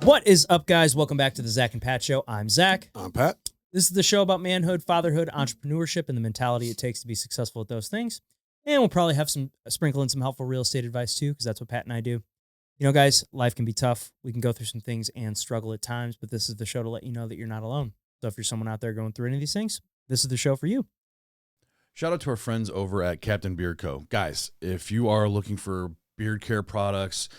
What is up, guys? Welcome back to the Zach and Pat Show. I'm Zach. I'm Pat. This is the show about manhood, fatherhood, entrepreneurship, and the mentality it takes to be successful at those things. And we'll probably have some sprinkle in some helpful real estate advice too, because that's what Pat and I do. You know, guys, life can be tough. We can go through some things and struggle at times, but this is the show to let you know that you're not alone. So if you're someone out there going through any of these things, this is the show for you. Shout out to our friends over at Captain Beard Co. Guys, if you are looking for beard care products,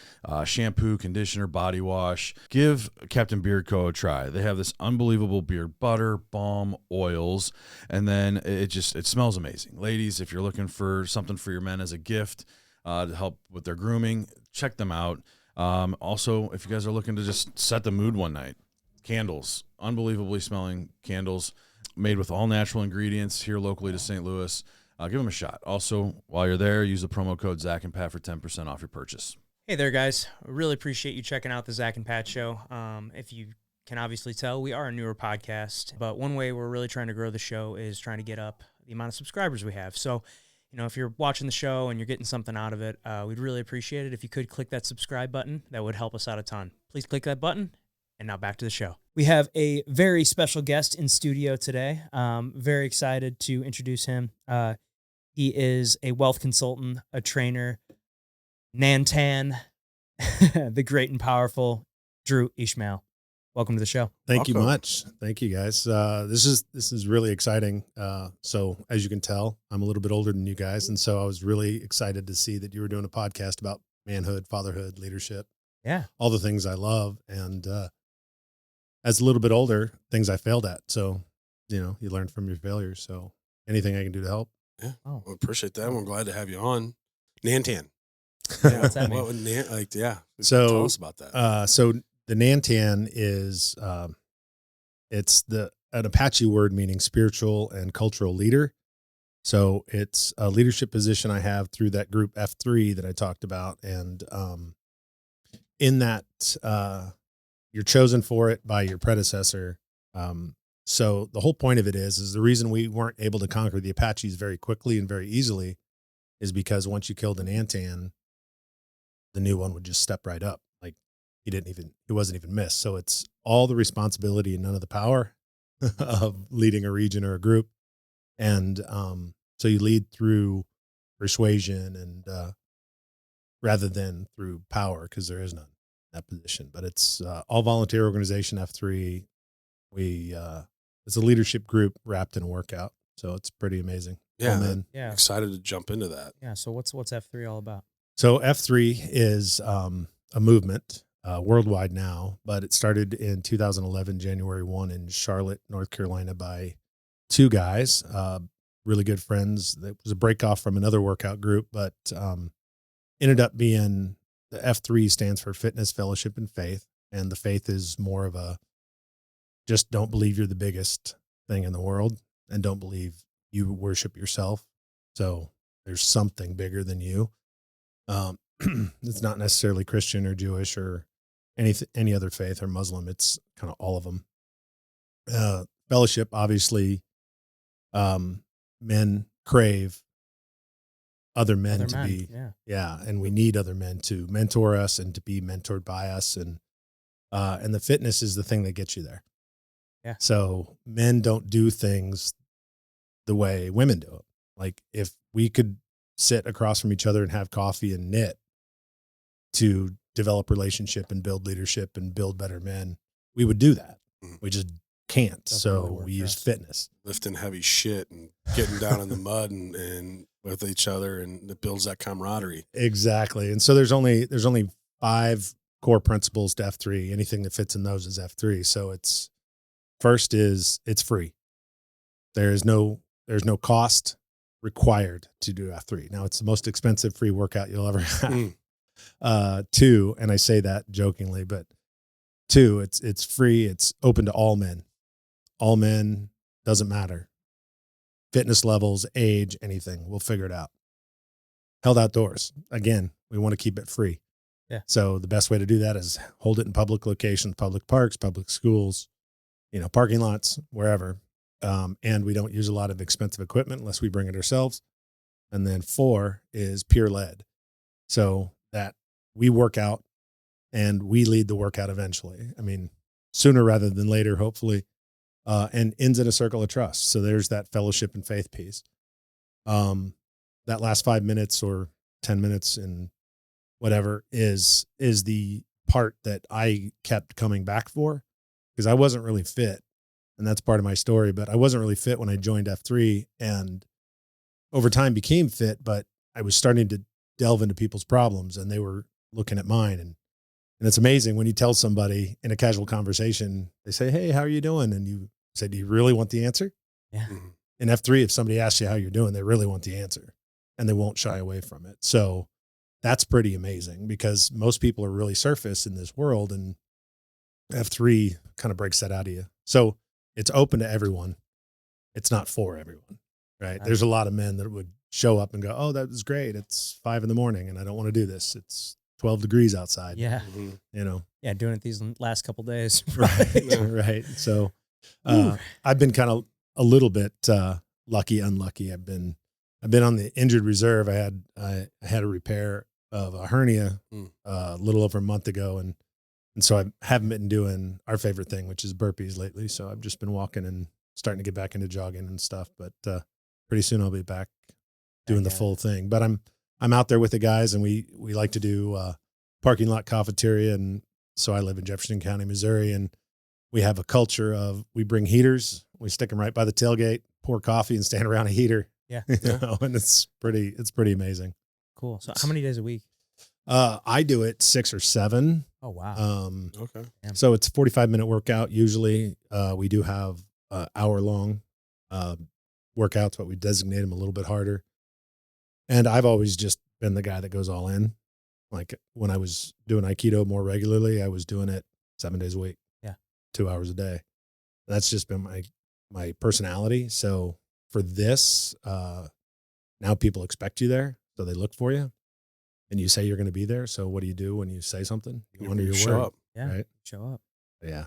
shampoo, conditioner, body wash, give Captain Beard Co. a try. They have this unbelievable beard butter, balm, oils, and then it smells amazing. Ladies, if you're looking for something for your men as a gift to help with their grooming, check them out. Also, if you guys are looking to just set the mood one night, candles, unbelievably smelling candles made with all natural ingredients here locally to St. Louis. Give them a shot. Also, while you're there, use the promo code Zach and Pat for 10% off your purchase. Hey there, guys. I really appreciate you checking out the Zach and Pat Show. If you can obviously tell, we are a newer podcast, but one way we're really trying to grow the show is trying to get up the amount of subscribers we have. So, you know, if you're watching the show and you're getting something out of it, we'd really appreciate it if you could click that subscribe button. That would help us out a ton. Please click that button. And now back to the show. We have a very special guest in studio today. Very excited to introduce him. He is a wealth consultant, a trainer, Nantan, the great and powerful Drew Ishmael. Welcome to the show. Thank you much. Thank you, guys. This is really exciting. So as you can tell, I'm a little bit older than you guys. And so I was really excited to see that you were doing a podcast about manhood, fatherhood, leadership. Yeah. All the things I love. And as a little bit older, things I failed at. So, you know, you learn from your failures. So anything I can do to help. Yeah, I appreciate that. I'm glad to have you on. Nantan. Yeah, what's that mean? So tell us about that. So the Nantan is it's an Apache word meaning spiritual and cultural leader. So it's a leadership position I have through that group F3 that I talked about, and in that you're chosen for it by your predecessor. So the whole point of it is the reason we weren't able to conquer the Apaches very quickly and very easily is because once you killed an Antan, the new one would just step right up. Like it wasn't even missed. So it's all the responsibility and none of the power of leading a region or a group. And so you lead through persuasion and rather than through power, because there is none in that position. But it's all volunteer organization, F3. It's a leadership group wrapped in a workout. So it's pretty amazing. Yeah. Yeah. Excited to jump into that. Yeah. So what's F3 all about? So F3 is a movement worldwide now, but it started in 2011, January 1 in Charlotte, North Carolina by two guys, really good friends. It was a break off from another workout group, but ended up being the F3 stands for Fitness, Fellowship, and Faith. And the faith is more of a just don't believe you're the biggest thing in the world and don't believe you worship yourself. So there's something bigger than you. It's not necessarily Christian or Jewish or any other faith or Muslim. It's kind of all of them. Fellowship, obviously, men crave other men to be, and we need other men to mentor us and to be mentored by us. And the fitness is the thing that gets you there. Yeah. So men don't do things the way women do it. Like if we could sit across from each other and have coffee and knit to develop relationship and build leadership and build better men, we would do that. We just can't. So we use fitness. Lifting heavy shit and getting down in the mud and with each other, and it builds that camaraderie. Exactly. And so there's only 5 core principles to F3. Anything that fits in those is F3. So it's free. There's no cost required to do F3. Now it's the most expensive free workout you'll ever have. 2, and I say that jokingly, but 2, it's free. It's open to all men. All men, doesn't matter. Fitness levels, age, anything. We'll figure it out. Held outdoors. Again, we want to keep it free. Yeah. So the best way to do that is hold it in public locations, public parks, public schools, parking lots, wherever. And we don't use a lot of expensive equipment unless we bring it ourselves. And then 4 is peer led. So that we work out and we lead the workout eventually. I mean, sooner rather than later, hopefully, and ends in a circle of trust. So there's that fellowship and faith piece. That last 5 minutes or 10 minutes and whatever is the part that I kept coming back for, because I wasn't really fit. And that's part of my story, but I wasn't really fit when I joined F3, and over time became fit, but I was starting to delve into people's problems and they were looking at mine. And it's amazing when you tell somebody in a casual conversation, they say, "Hey, how are you doing?" And you say, "Do you really want the answer?" Yeah. In F3, if somebody asks you how you're doing, they really want the answer and they won't shy away from it. So that's pretty amazing, because most people are really surface in this world, and F3 kind of breaks that out of you. So it's open to everyone. It's not for everyone, right? Nice. There's a lot of men that would show up and go, "Oh, that was great. It's 5 a.m. and I don't want to do this. It's 12 degrees outside." Yeah. You know? Yeah. Doing it these last couple days. Right. Right. So, I've been kind of a little bit, lucky, unlucky. I've been on the injured reserve. I had a repair of a hernia, a little over a month ago. And so I haven't been doing our favorite thing, which is burpees lately. So I've just been walking and starting to get back into jogging and stuff, but, pretty soon I'll be back doing the full thing. But I'm out there with the guys, and we like to do parking lot cafeteria. And so I live in Jefferson County, Missouri, and we have a culture of, we bring heaters, we stick them right by the tailgate, pour coffee and stand around a heater. Yeah. You know, and it's pretty amazing. Cool. So how many days a week? I do it 6 or 7. Oh, wow. Okay. So it's a 45-minute workout. Usually, we do have hour-long workouts, but we designate them a little bit harder. And I've always just been the guy that goes all in. Like when I was doing Aikido more regularly, I was doing it 7 days a week. Yeah. 2 hours a day. That's just been my personality. So for this, now people expect you there. So they look for you, and you say you're going to be there. So what do you do when you say something? You honor your show word. up. Yeah. Right. Show up. Yeah.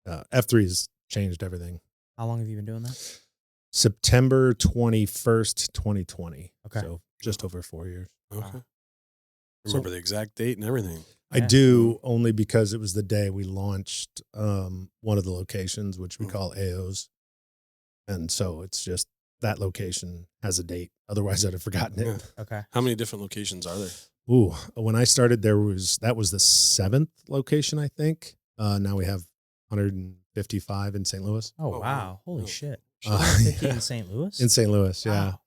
F3 has changed everything. How long have you been doing that? September 21st, 2020. Okay. So just over 4 years. Okay. Remember the exact date and everything. I do, only because it was the day we launched one of the locations, which we call AOs. And so it's just that location has a date. Otherwise, I'd have forgotten it. Yeah. Okay. How many different locations are there? Ooh, when I started, that was the 7th location, I think. Now we have 155 in St. Louis. Oh, Oh, wow. wow. Holy Oh. shit. Uh, 50 yeah. in St. Louis? In St. Louis, yeah. Wow.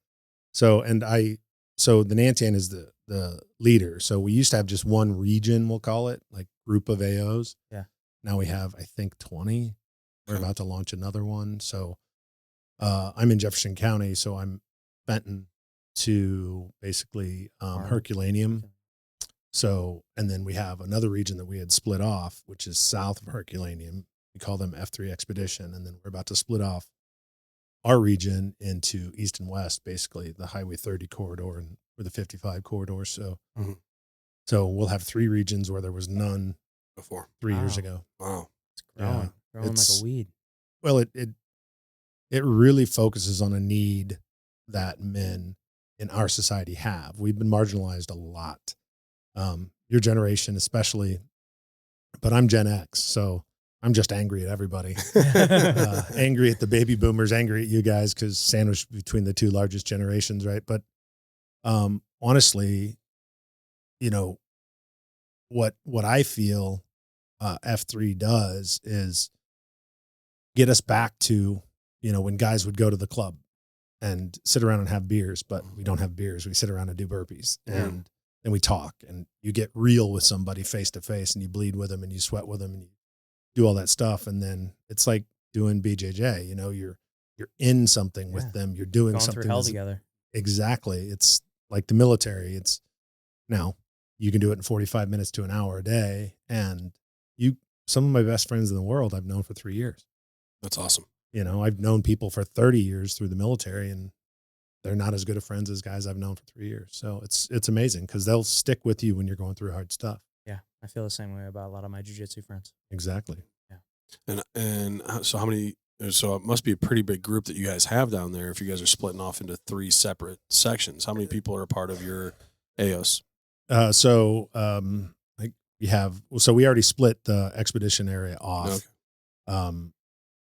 So the Nantan is the leader. So we used to have just one region, we'll call it, like group of AOs. Yeah. Now we have, I think, 20. We're Okay. about to launch another one. So I'm in Jefferson County, so I'm Fenton to basically Herculaneum. So, and then we have another region that we had split off, which is south of Herculaneum. We call them F3 Expedition. And then we're about to split off our region into east and west, basically the Highway 30 corridor and or the 55 corridor. So, so we'll have 3 regions where there was none Before. 3 years Wow. ago. Wow. It's growing. Yeah. Growing like It's- a weed. Well, it really focuses on a need that men in our society have. We've been marginalized a lot. Your generation, especially, but I'm Gen X, so I'm just angry at everybody. Angry at the baby boomers, angry at you guys, because sandwiched between the 2 largest generations, right? But honestly, you know, what I feel F3 does is get us back to, you know, when guys would go to the club and sit around and have beers, but we don't have beers. We sit around and do burpees, and then we talk, and you get real with somebody face to face, and you bleed with them, and you sweat with them, and you do all that stuff. And then it's like doing BJJ, you know, you're in something with them. You're doing Going something through hell that's- together. Exactly. It's like the military. It's now you can do it in 45 minutes to an hour a day. And some of my best friends in the world, I've known for 3 years. That's awesome. You know, I've known people for 30 years through the military, and they're not as good of friends as guys I've known for 3 years. So it's amazing, because they'll stick with you when you're going through hard stuff. Yeah. I feel the same way about a lot of my jiu-jitsu friends. Exactly. And so how many? So it must be a pretty big group that you guys have down there. If you guys are splitting off into 3 separate sections, how many people are a part of your AOS? Like we already split the expedition area off. Okay.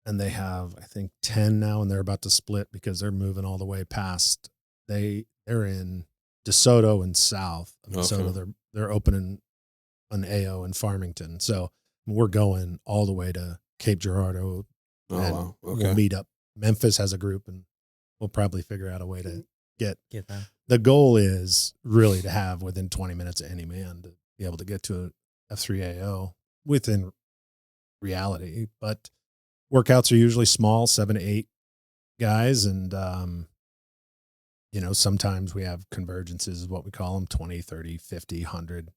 And they have, I think, 10 now, and they're about to split because they're moving all the way past. They're in DeSoto and south of DeSoto. Okay. They're opening an AO in Farmington. So we're going all the way to Cape Girardeau. Oh, and wow. Okay. We'll meet up. Memphis has a group, and we'll probably figure out a way to get that. The goal is really to have within 20 minutes of any man to be able to get to a F3AO within reality. But workouts are usually small, 7 to 8 guys. And, sometimes we have convergences is what we call them, 20, 30, 50, 100.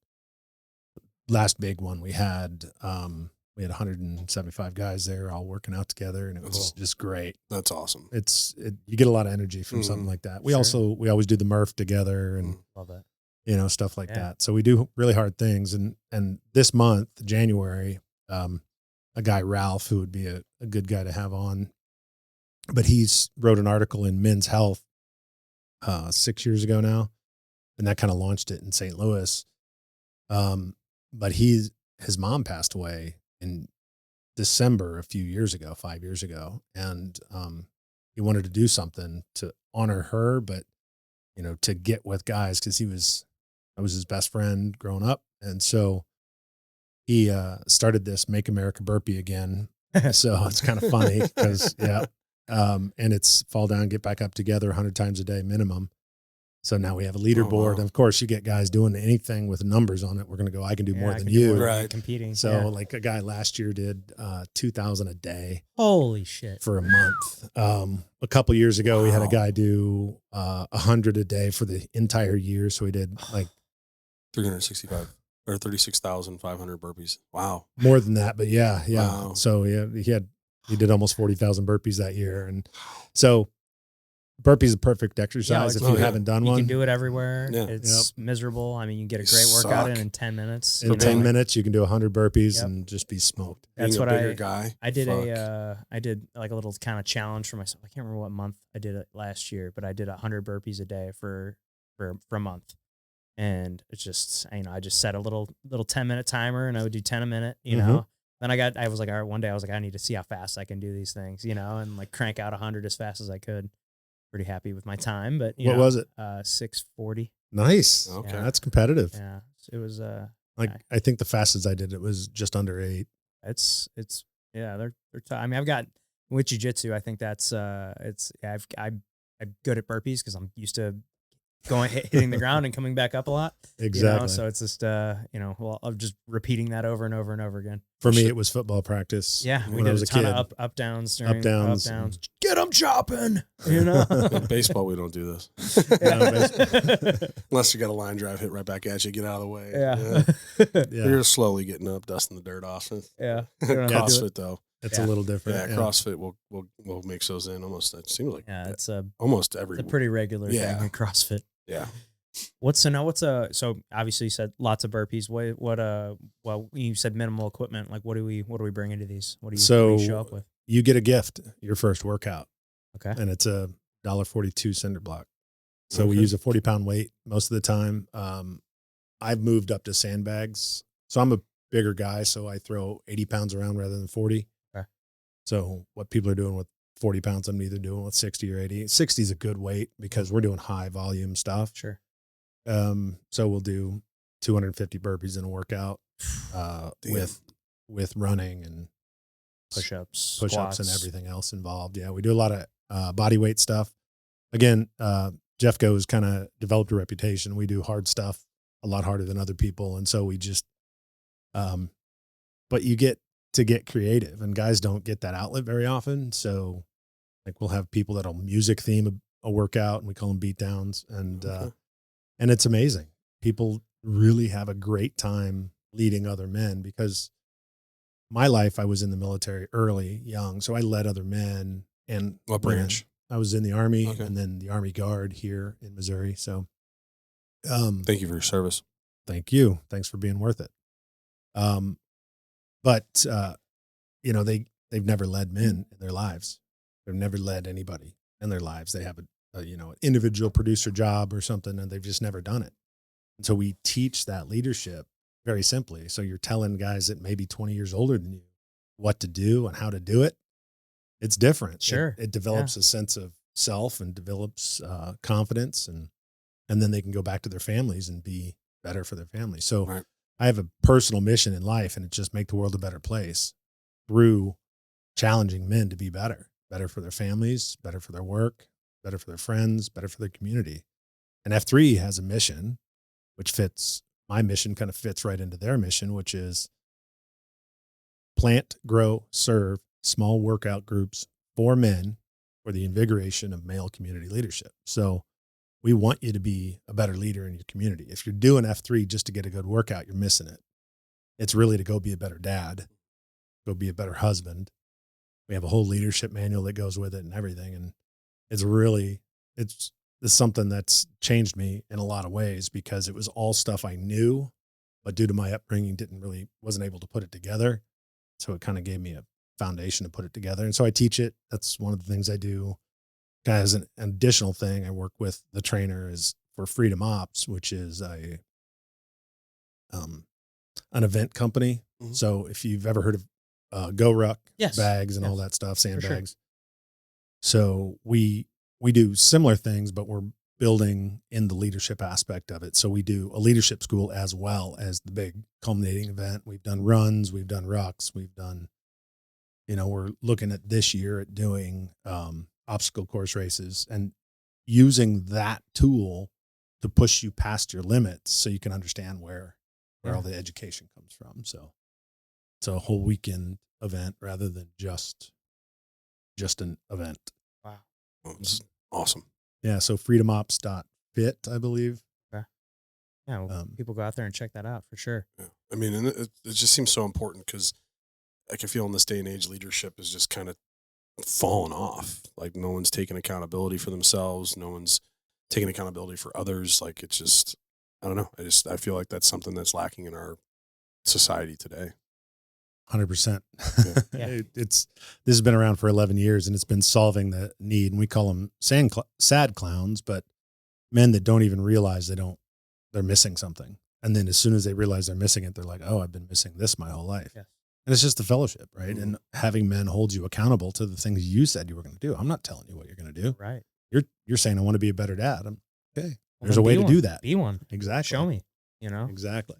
Last big one we had 175 guys there all working out together, and it was just great. That's awesome. You get a lot of energy from something like that. We always do the Murph together and love that. Stuff like that. So we do really hard things. And this month, January, a guy, Ralph, who would be a good guy to have on, but he's wrote an article in Men's Health 6 years ago now, and that kind of launched it in St. Louis. But his mom passed away in December 5 years ago. And he wanted to do something to honor her, but, to get with guys, because I was his best friend growing up. And so he started this Make America Burpee Again. So it's kind of funny because, and it's fall down, get back up together 100 times a day minimum. So now we have a leaderboard. wow. And of course, you get guys doing anything with numbers on it. We're going to go, I can do more than you. Right. Competing. So like a guy last year did 2,000 a day Holy shit. for a month. A couple years ago, we had a guy do 100 a day for the entire year. So we did like 365 or 36,500 burpees. Wow. more than that, but yeah. Wow. So he did almost 40,000 burpees that year. And so burpees is a perfect exercise if you haven't done you one. You can do it everywhere. Yeah. It's miserable. I mean, you can get a You great workout suck. in 10 minutes. In 10 minutes, you can do 100 burpees and just be smoked. That's Being what a bigger guy. I did I did like a little kind of challenge for myself. I can't remember what month I did it last year, but I did 100 burpees a day for a month. And it's just, I just set a little 10-minute timer, and I would do 10 a minute, know. Then I was like, all right, one day I was like, I need to see how fast I can do these things, and like crank out 100 as fast as I could. Pretty happy with my time, but What was it? 6:40. Nice. Okay. Yeah, that's competitive. Yeah, it was I think the fastest I did it was just under 8. It's they're tough. I mean, I've got with jiu-jitsu, I think that's I'm good at burpees because I'm used to hitting the ground and coming back up a lot. Exactly. So it's just I'm just repeating that over and over and over again. For me, it was football practice. Yeah, we when I did was a a ton kid. of up downs during Up downs. Get them chopping, In baseball, we don't do this. Yeah. Unless you got a line drive hit right back at you, get out of the way. Yeah. Yeah. You're slowly getting up, dusting the dirt off. Yeah. We don't have to do it. CrossFit though. It's Yeah. a little different. Yeah, CrossFit will mix those in almost. It seems like Yeah, it's almost every. a pretty regular Yeah. thing in CrossFit. Yeah. So obviously you said lots of burpees. Well, you said minimal equipment. Like what do we bring into these? What do you show up with? You get a gift your first workout. Okay. And it's a $1.42 cinder block. So we Okay. use a 40-pound weight most of the time. I've moved up to sandbags. So I'm a bigger guy, so I throw 80 pounds around rather than 40. Okay. So what people are doing with 40 pounds, I'm either doing with 60 or 80. 60 is a good weight because we're doing high volume stuff. Sure. So we'll do 250 burpees in a workout with running and Push-ups, push-ups and squats. everything else involved. Yeah, we do a lot of body weight stuff. Again, Jeff Go's kind of developed a reputation. We do hard stuff a lot harder than other people. And so we just, but you get to get creative, and guys don't get that outlet very often. So like we'll have people that'll music theme a workout, and we call them beat downs. And it's amazing. People really have a great time leading other men because my life, I was in the military early, young. So I led other men. And What branch? I was in the Army Okay. and then the Army Guard here in Missouri. So, Thank you for your service. thank you. Thanks for being worth it. But they've never led men in their lives. They've never led anybody in their lives. They have an individual producer job or something, and they've just never done it. And so we teach that leadership very simply. So you're telling guys that maybe 20 years older than you what to do and how to do it. It's different. Sure. It develops a sense of self and develops confidence, and then they can go back to their families and be better for their families. So Right. I have a personal mission in life, and it's just make the world a better place through challenging men to be better for their families, better for their work, better for their friends, better for their community. And F3 has a mission, which fits my mission, kind of fits right into their mission, which is plant, grow, serve small workout groups for men for the invigoration of male community leadership. So we want you to be a better leader in your community. If you're doing F3 just to get a good workout, you're missing it. It's really to go be a better dad, go be a better husband. We have a whole leadership manual that goes with it and everything. And it's something that's changed me in a lot of ways, because it was all stuff I knew, but due to my upbringing, wasn't able to put it together. So it kind of gave me a foundation to put it together. And so I teach it. That's one of the things I do. As an additional thing, I work with the trainer is for Freedom Ops, which is an event company. Mhm. So if you've ever heard of Go Ruck Yes. bags and Yes. all that stuff, sure. sandbags. So we do similar things, but we're building in the leadership aspect of it. So we do a leadership school as well as the big culminating event. We've done runs, we've done rucks, we've done, we're looking at this year at doing obstacle course races and using that tool to push you past your limits so you can understand where all the education comes from. So it's a whole weekend event rather than just an event. Wow. Well, it's awesome. Yeah. So freedomops.fit, I believe. Yeah. Well, people go out there and check that out for sure. Yeah. I mean, and it just seems so important, because I can feel in this day and age, leadership is just kind of fallen off. Like, no one's taking accountability for themselves. No one's taking accountability for others. Like, it's just, I don't know. I feel like that's something that's lacking in our society today. 100%. Yeah. This has been around for 11 years, and it's been solving the need. And we call them sad clowns, but men that don't even realize they're missing something. And then as soon as they realize they're missing it, they're like, oh, I've been missing this my whole life. Yeah. And it's just the fellowship, right? Mm-hmm. And having men hold you accountable to the things you said you were going to do. I'm not telling you what you're going to do. Right. You're saying I want to be a better dad. Okay. Well, There's then a way be to one. do that. Be one. Exactly. Show me, Exactly.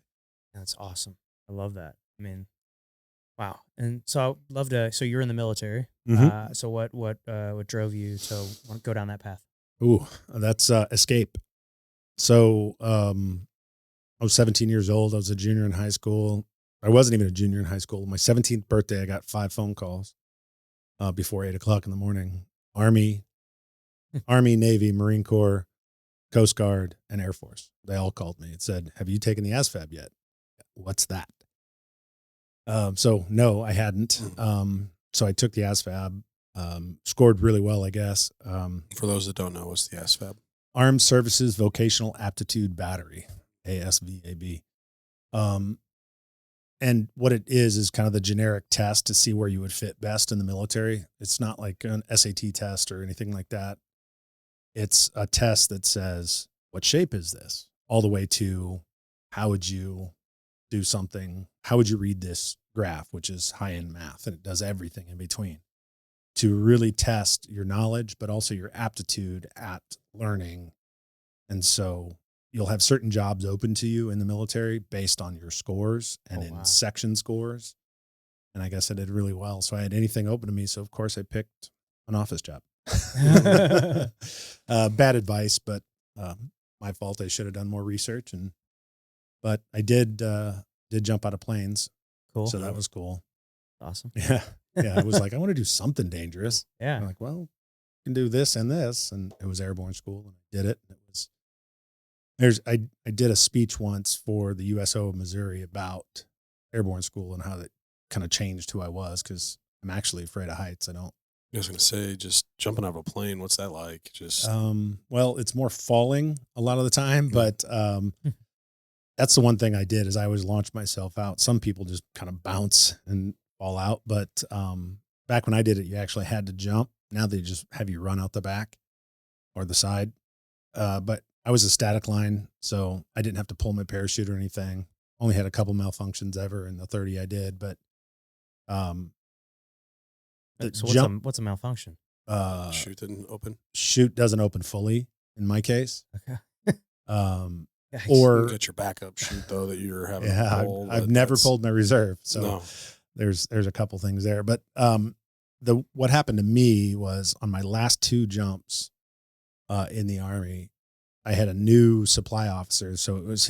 That's awesome. I love that. I mean, wow. And so I'd love to, so you're in the military. Mhm. So what drove you to want to go down that path? Ooh, that's escape. So I was 17 years old. I was a junior in high school. I wasn't even a junior in high school. My 17th birthday, I got 5 phone calls before 8:00 in the morning. Army, Navy, Marine Corps, Coast Guard, and Air Force. They all called me and said, have you taken the ASVAB yet? What's that? So no, I hadn't. So I took the ASVAB, scored really well, I guess. For those that don't know, what's the ASVAB? Armed Services Vocational Aptitude Battery, ASVAB. And what it is kind of the generic test to see where you would fit best in the military. It's not like an SAT test or anything like that. It's a test that says, what shape is this? All the way to how would you do something? How would you read this graph, which is high-end math, and it does everything in between, to really test your knowledge, but also your aptitude at learning. And so you'll have certain jobs open to you in the military based on your scores and in section scores. And I guess I did really well. So I had anything open to me. So of course I picked an office job. Bad advice, but my fault. I should have done more research. But I did jump out of planes. Cool. So that was cool. Awesome. Yeah. Yeah. I was like, I want to do something dangerous. Yeah. I'm like, well, you can do this and this. And it was airborne school, and I did it. I did a speech once for the USO of Missouri about airborne school and how that kind of changed who I was, because I'm actually afraid of heights. I was going to say, just jumping out of a plane, what's that like? Just well, it's more falling a lot of the time, but that's the one thing I did is I always launched myself out. Some people just kind of bounce and fall out, but back when I did it, you actually had to jump. Now they just have you run out the back or the side. But I was a static line, so I didn't have to pull my parachute or anything. only had a couple malfunctions ever in the 30 I did, but the So jump, what's a malfunction? Chute didn't open. chute doesn't open fully in my case. Okay. Um, Yikes. You or got your backup chute though that you're having. yeah, to pull, I've but never that's- pulled my reserve. So No. there's a couple things there, but what happened to me was on my last 2 jumps in the Army, I had a new supply officer. So it was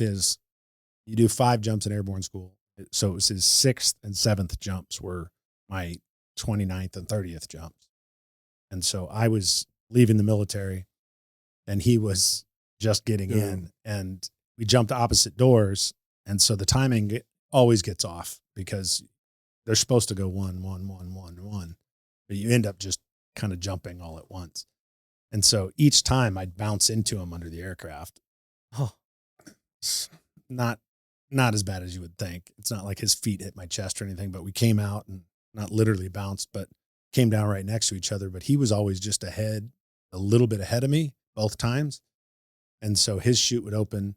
you do 5 jumps in airborne school. So it was his 6th and 7th jumps were my 29th and 30th jumps. And so I was leaving the military and he was just getting in, and we jumped opposite doors. And so the timing always gets off because they're supposed to go 1, 1, 1, 1, 1, but you end up just kind of jumping all at once. And so each time I'd bounce into him under the aircraft. Oh, Not as bad as you would think. It's not like his feet hit my chest or anything, but we came out and not literally bounced, but came down right next to each other. But he was always just a little bit ahead of me both times. And so his chute would open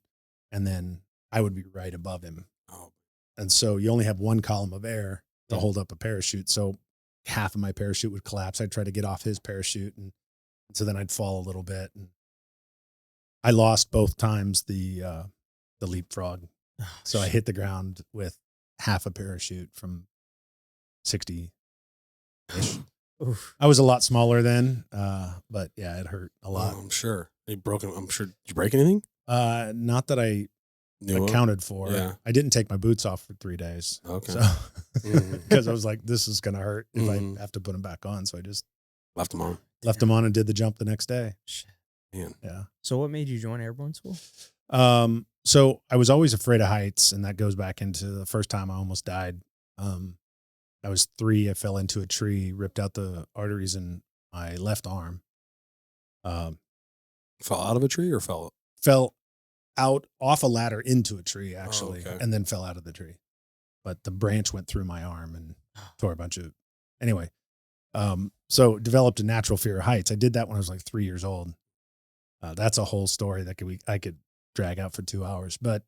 and then I would be right above him. Oh. And so you only have one column of air to hold up a parachute. So half of my parachute would collapse. I'd try to get off his parachute. And so then I'd fall a little bit. And I lost both times the leapfrog. So I hit the ground with half a parachute from 60-ish. oof. I was a lot smaller then, but yeah, it hurt a lot. I'm sure. You broke him. I'm sure. Did you break anything? Not that I Knew him? accounted for. Yeah. I didn't take my boots off for 3 days. Okay. So, Mhm. because I was like, this is going to hurt if Mhm. I have to put them back on. So I just Left him on. left them on and did the jump the next day. Man. Yeah. So what made you join airborne school? So I was always afraid of heights, and that goes back into the first time I almost died. I was 3. I fell into a tree, ripped out the arteries in my left arm. Fell out of a tree or fell? Fell out off a ladder into a tree, actually, okay. and then fell out of the tree. But the branch went through my arm and tore a bunch of. Anyway, so developed a natural fear of heights. I did that when I was like 3 years old. That's a whole story that I could drag out for 2 hours. But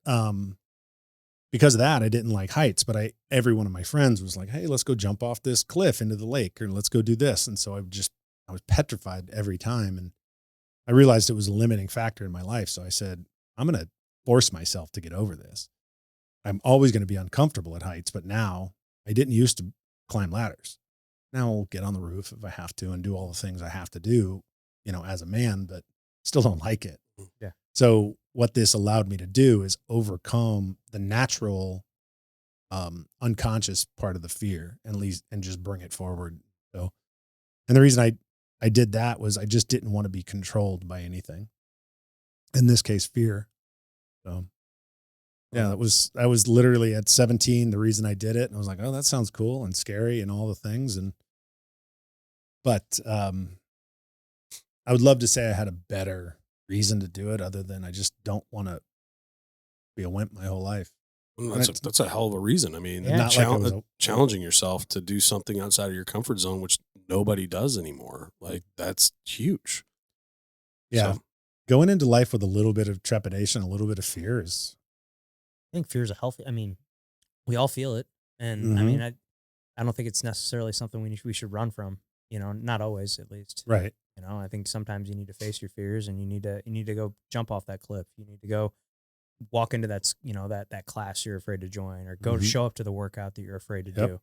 because of that, I didn't like heights. But every one of my friends was like, "Hey, let's go jump off this cliff into the lake, or let's go do this." And so I was petrified every time, and I realized it was a limiting factor in my life. So I said, I'm going to force myself to get over this. I'm always going to be uncomfortable at heights, but now I didn't used to climb ladders. Now I'll get on the roof if I have to and do all the things I have to do, as a man, but still don't like it. Yeah. So what this allowed me to do is overcome the natural, unconscious part of the fear and just bring it forward. So, and the reason I did that was I just didn't want to be controlled by anything. In this case, fear. So yeah, I was literally at 17. The reason I did it, and I was like, oh, that sounds cool and scary and all the things. But I would love to say I had a better reason to do it other than I just don't want to be a wimp my whole life. Well, that's a hell of a reason. I mean, Yeah. Not like it was challenging yourself to do something outside of your comfort zone, which nobody does anymore. Like, that's huge. yeah. So, Going into life with a little bit of trepidation, a little bit of fear is I think fear is a healthy. I mean, we all feel it, and I Mhm. mean, I don't think it's necessarily something we should run from. Not always, at least. right. I think sometimes you need to face your fears, and you need to go jump off that cliff. You need to go walk into that class you're afraid to join, or go to Mhm. show up to the workout that you're afraid to Yep. do.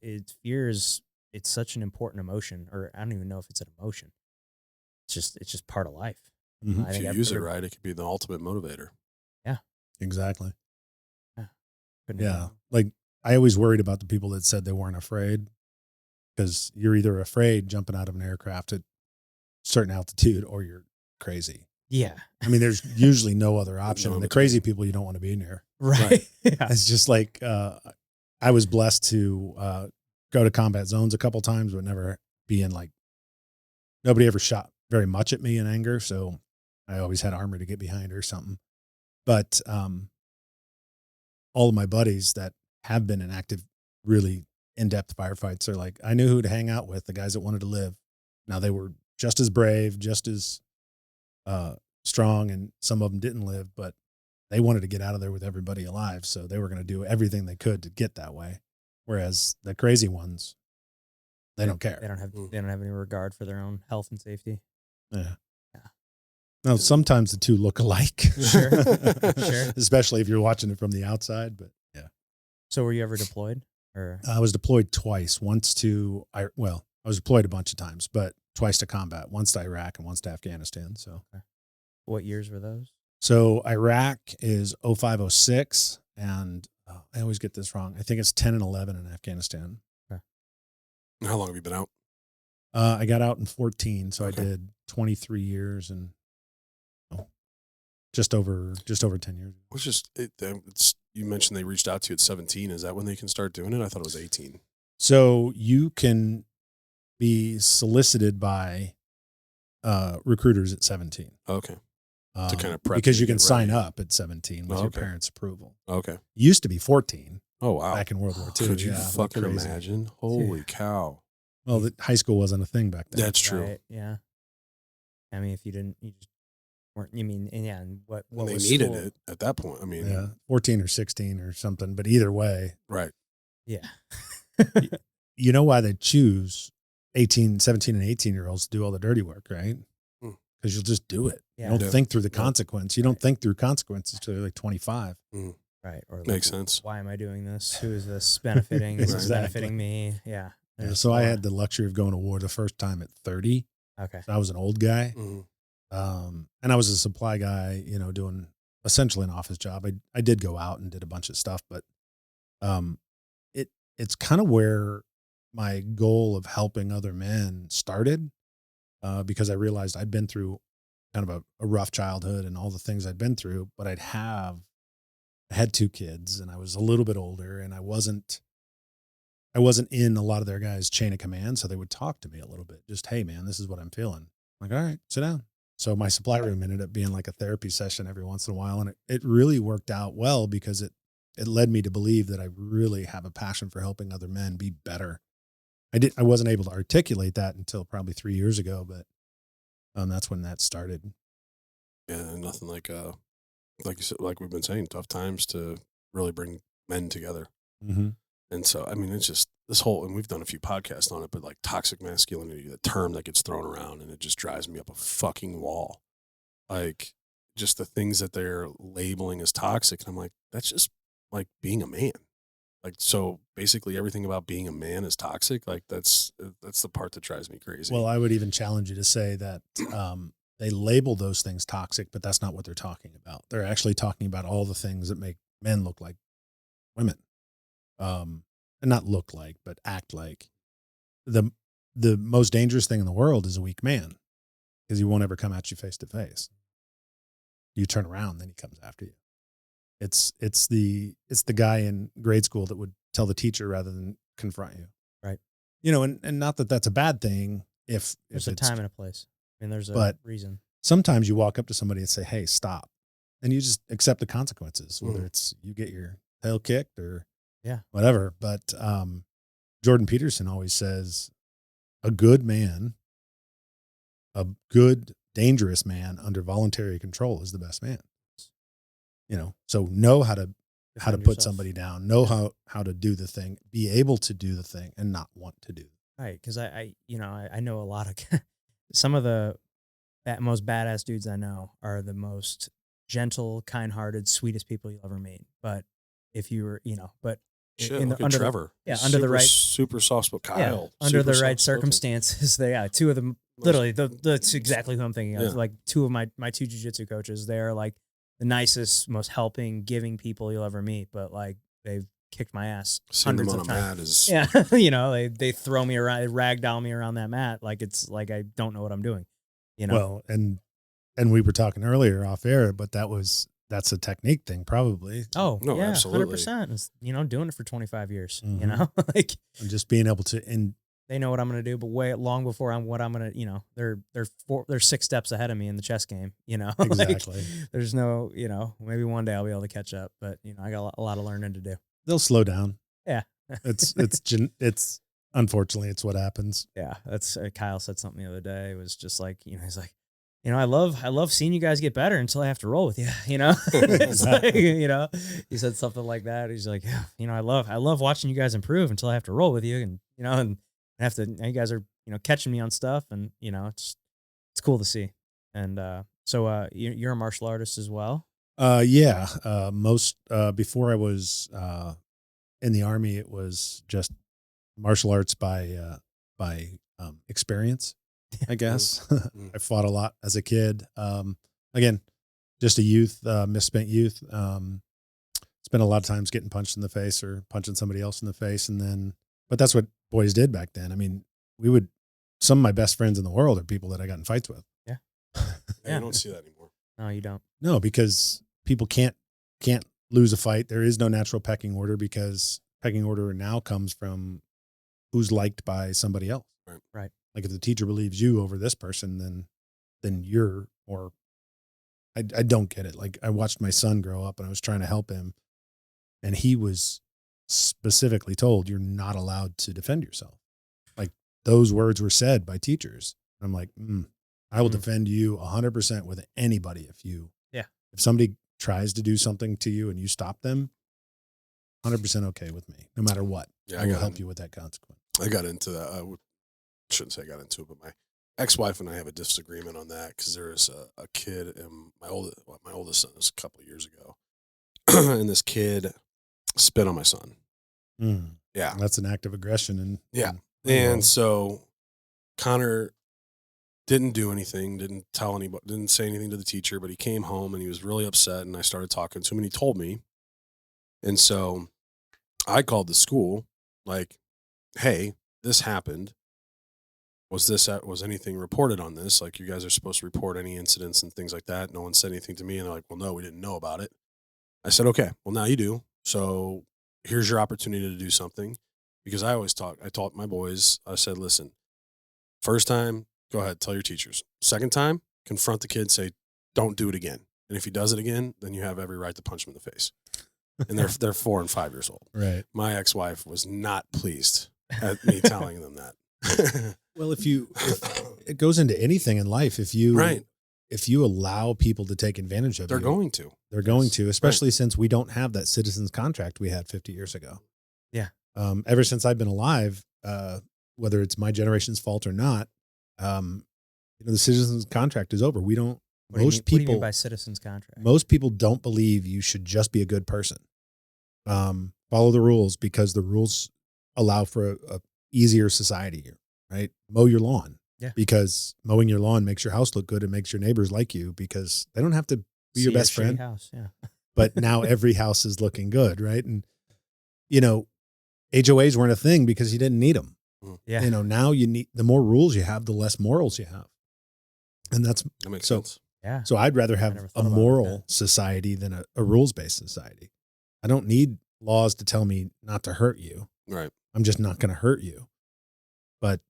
It's fear is it's such an important emotion, or I don't even know if it's an emotion. It's just part of life. Mhm. I if think you use it right, it could be the ultimate motivator. Exactly. couldn't Yeah. agree Like I always worried about the people that said they weren't afraid, because you're either afraid jumping out of an aircraft at certain altitude or you're crazy. more. Yeah. I mean, there's usually no other option. No And the between. crazy people you don't want to be near. Right. Yeah. It's just like I was blessed to go to combat zones a couple times, but never be in nobody ever shot very much at me in anger. So I always had armor to get behind or something. But all of my buddies that have been in active, really in-depth firefights are like, I knew who to hang out with, the guys that wanted to live. Now they were just as brave, just as strong, and some of them didn't live, but they wanted to get out of there with everybody alive. So they were going to do everything they could to get that way. Whereas the crazy ones, they don't care. They don't have any regard for their own health and safety. Yeah. No, sometimes the two look alike. Sure. Sure. Especially if you're watching it from the outside. But yeah. So were you ever deployed? Or I was deployed twice. I was deployed a bunch of times, but twice to combat. Once to Iraq and once to Afghanistan. So, what years were those? So Iraq is 05-06, and I always get this wrong. I think it's 10 and 11 in Afghanistan. Okay. How long have you been out? I got out in 14, so Okay. I did 23 years and just over 10 years. It's just you mentioned they reached out to you at 17. Is that when they can start doing it? I thought it was 18. So you can be solicited by recruiters at 17. Okay. To kind of prep because you you to can get sign ready. up at 17 with your Okay. parents' approval. Okay. It used to be 14 Oh, wow. back in World War II. Could you Yeah, fucking crazy. imagine? Holy cow. Well, high school wasn't a thing back then. That's true. Right, yeah. I mean, if you didn't, you just weren't. You mean, and yeah, and what They was needed school? it at that point. I mean, Yeah, 14 or 16 or something. But either way, right. Yeah. you know why they choose 17 and 18-year-olds to do all the dirty work, right? Hmm. Because you'll just do it. Yeah. You don't Yeah. think through the Yeah. consequence. You don't think through consequences until you're like 25. Right. Or like, Makes sense. Why am I doing this? Who is this benefiting? Is this Exactly. benefiting me? Yeah. Yeah, There's so I more. had the luxury of going to war the first time at 30. Okay. So I was an old guy. Mhm. And I was a supply guy, doing essentially an office job. I did go out and did a bunch of stuff, but it's kind of where my goal of helping other men started, because I realized I'd been through kind of a rough childhood and all the things I'd been through, but I had 2 kids and I was a little bit older and I wasn't in a lot of their guys' chain of command. So they would talk to me a little bit, just, hey man, this is what I'm feeling. I'm like, all right, sit down. So my supply room ended up being like a therapy session every once in a while. And it really worked out well because it led me to believe that I really have a passion for helping other men be better. I wasn't able to articulate that until probably 3 years ago, but that's when that started. Yeah, nothing like you said, like we've been saying, tough times to really bring men together. Mm-hmm. And so, I mean, it's just this whole, and we've done a few podcasts on it, but like toxic masculinity, the term that gets thrown around, and it just drives me up a fucking wall. Like, just the things that they're labeling as toxic. And I'm like, that's just like being a man. Like, so basically everything about being a man is toxic. Like, that's the part that drives me crazy. Well, I would even challenge you to say that they label those things toxic, but that's not what they're talking about. They're actually talking about all the things that make men look like women. And not look like, but act like. The most dangerous thing in the world is a weak man, because he won't ever come at you face to face. You turn around, then he comes after you. It's the guy in grade school that would tell the teacher rather than confront you. Right. And not that that's a bad thing if There's a it's time and a place. I mean, there's a But- reason. sometimes you walk up to somebody and say, hey, stop. And you just accept the consequences, whether it's you get your tail kicked or whatever. But Jordan Peterson always says a good man, a good, dangerous man under voluntary control is the best man. So know how to Defend put yourself. somebody down, know how to do the thing, be able to do the thing and not want to do it. Right. Because I know a lot of some of the most badass dudes I know are the most gentle, kind-hearted, sweetest people you'll ever meet. But if you were, but Shit, in look the, at under Trevor. the, He's under the right, super soft spoken. Kyle. under the super right soft-spoken. circumstances, two of them, literally, that's exactly who I'm thinking of. Yeah. Like 2 of my 2 jiu-jitsu coaches, they're like the nicest, most helping, giving people you'll ever meet. But like they've kicked my ass Seeing them hundreds on of a times. mat is Yeah, they throw me around, they ragdoll me around that mat like it's like I don't know what I'm doing. Well, and we were talking earlier off air, but that's a technique thing, probably. Oh, No, yeah, absolutely. 100%. It's, doing it for 25 years, Mhm. like And just being able to, and they know what I'm going to do, but way long before I'm what I'm going to, they're 6 steps ahead of me in the chess game, Like, exactly. there's no, maybe one day I'll be able to catch up, but I got a lot of learning to do. They'll slow down. Yeah. It's unfortunately it's what happens. Yeah. That's Kyle said something the other day. It was just like, he's like, I love seeing you guys get better until I have to roll with you. It's like, he said something like that. He's like, yeah, I love watching you guys improve until I have to roll with you, and and have to. You guys are catching me on stuff, and it's cool to see. And so you're a martial artist as well. Yeah. Most before I was in the Army, it was just martial arts by experience, I guess. I fought a lot as a kid. Again, just a youth, misspent youth. Spent a lot of times getting punched in the face or punching somebody else in the face. But that's what boys did back then. I mean, some of my best friends in the world are people that I got in fights with. Yeah. You don't see that anymore. No, you don't. No, because people can't lose a fight. There is no natural pecking order, because pecking order now comes from who's liked by somebody else. Right. Like if the teacher believes you over this person, then you're, or I don't get it. Like I watched my son grow up and I was trying to help him, and he was specifically told, you're not allowed to defend yourself. Like those words were said by teachers. I'm like, I will defend you 100% with anybody. If somebody tries to do something to you and you stop them, 100% okay with me, no matter what. Yeah, I will help you with that consequence. I got into that. I shouldn't say I got into it, but my ex-wife and I have a disagreement on that, because there is a kid, and my oldest son is a couple of years ago, and this kid spit on my son. Yeah, that's an act of aggression, and so Connor didn't do anything, didn't tell anybody, didn't say anything to the teacher, but he came home and he was really upset, and I started talking to him, and he told me. And so I called the school, like, hey, this happened. Was anything reported on this? Like, you guys are supposed to report any incidents and things like that. No one said anything to me. And they're like, well, no, we didn't know about it. I said, okay, well, now you do. So here's your opportunity to do something. Because I taught my boys, I said, listen, first time, go ahead, tell your teachers. Second time, confront the kid, say, don't do it again. And if he does it again, then you have every right to punch him in the face. And they're 4 and 5 years old. Right. My ex-wife was not pleased at me telling them that. Well, if it goes into anything in life, if you allow people to take advantage of they're you, they're going to, especially since we don't have that citizen's contract we had 50 years ago. Yeah. Ever since I've been alive, whether it's my generation's fault or not, the citizen's contract is over. What do you mean by citizen's contract? Most people don't believe you should just be a good person. Follow the rules, because the rules allow for a easier society here, right? Mow your lawn. Yeah. Because mowing your lawn makes your house look good and makes your neighbors like you, because they don't have to be your best friend. House, yeah. But now every house is looking good, right? And HOAs weren't a thing because you didn't need them. Yeah. Now the more rules you have, the less morals you have. And that makes sense. Yeah. So I'd rather have a moral society than a rules-based society. I don't need laws to tell me not to hurt you. Right. I'm just not going to hurt you. But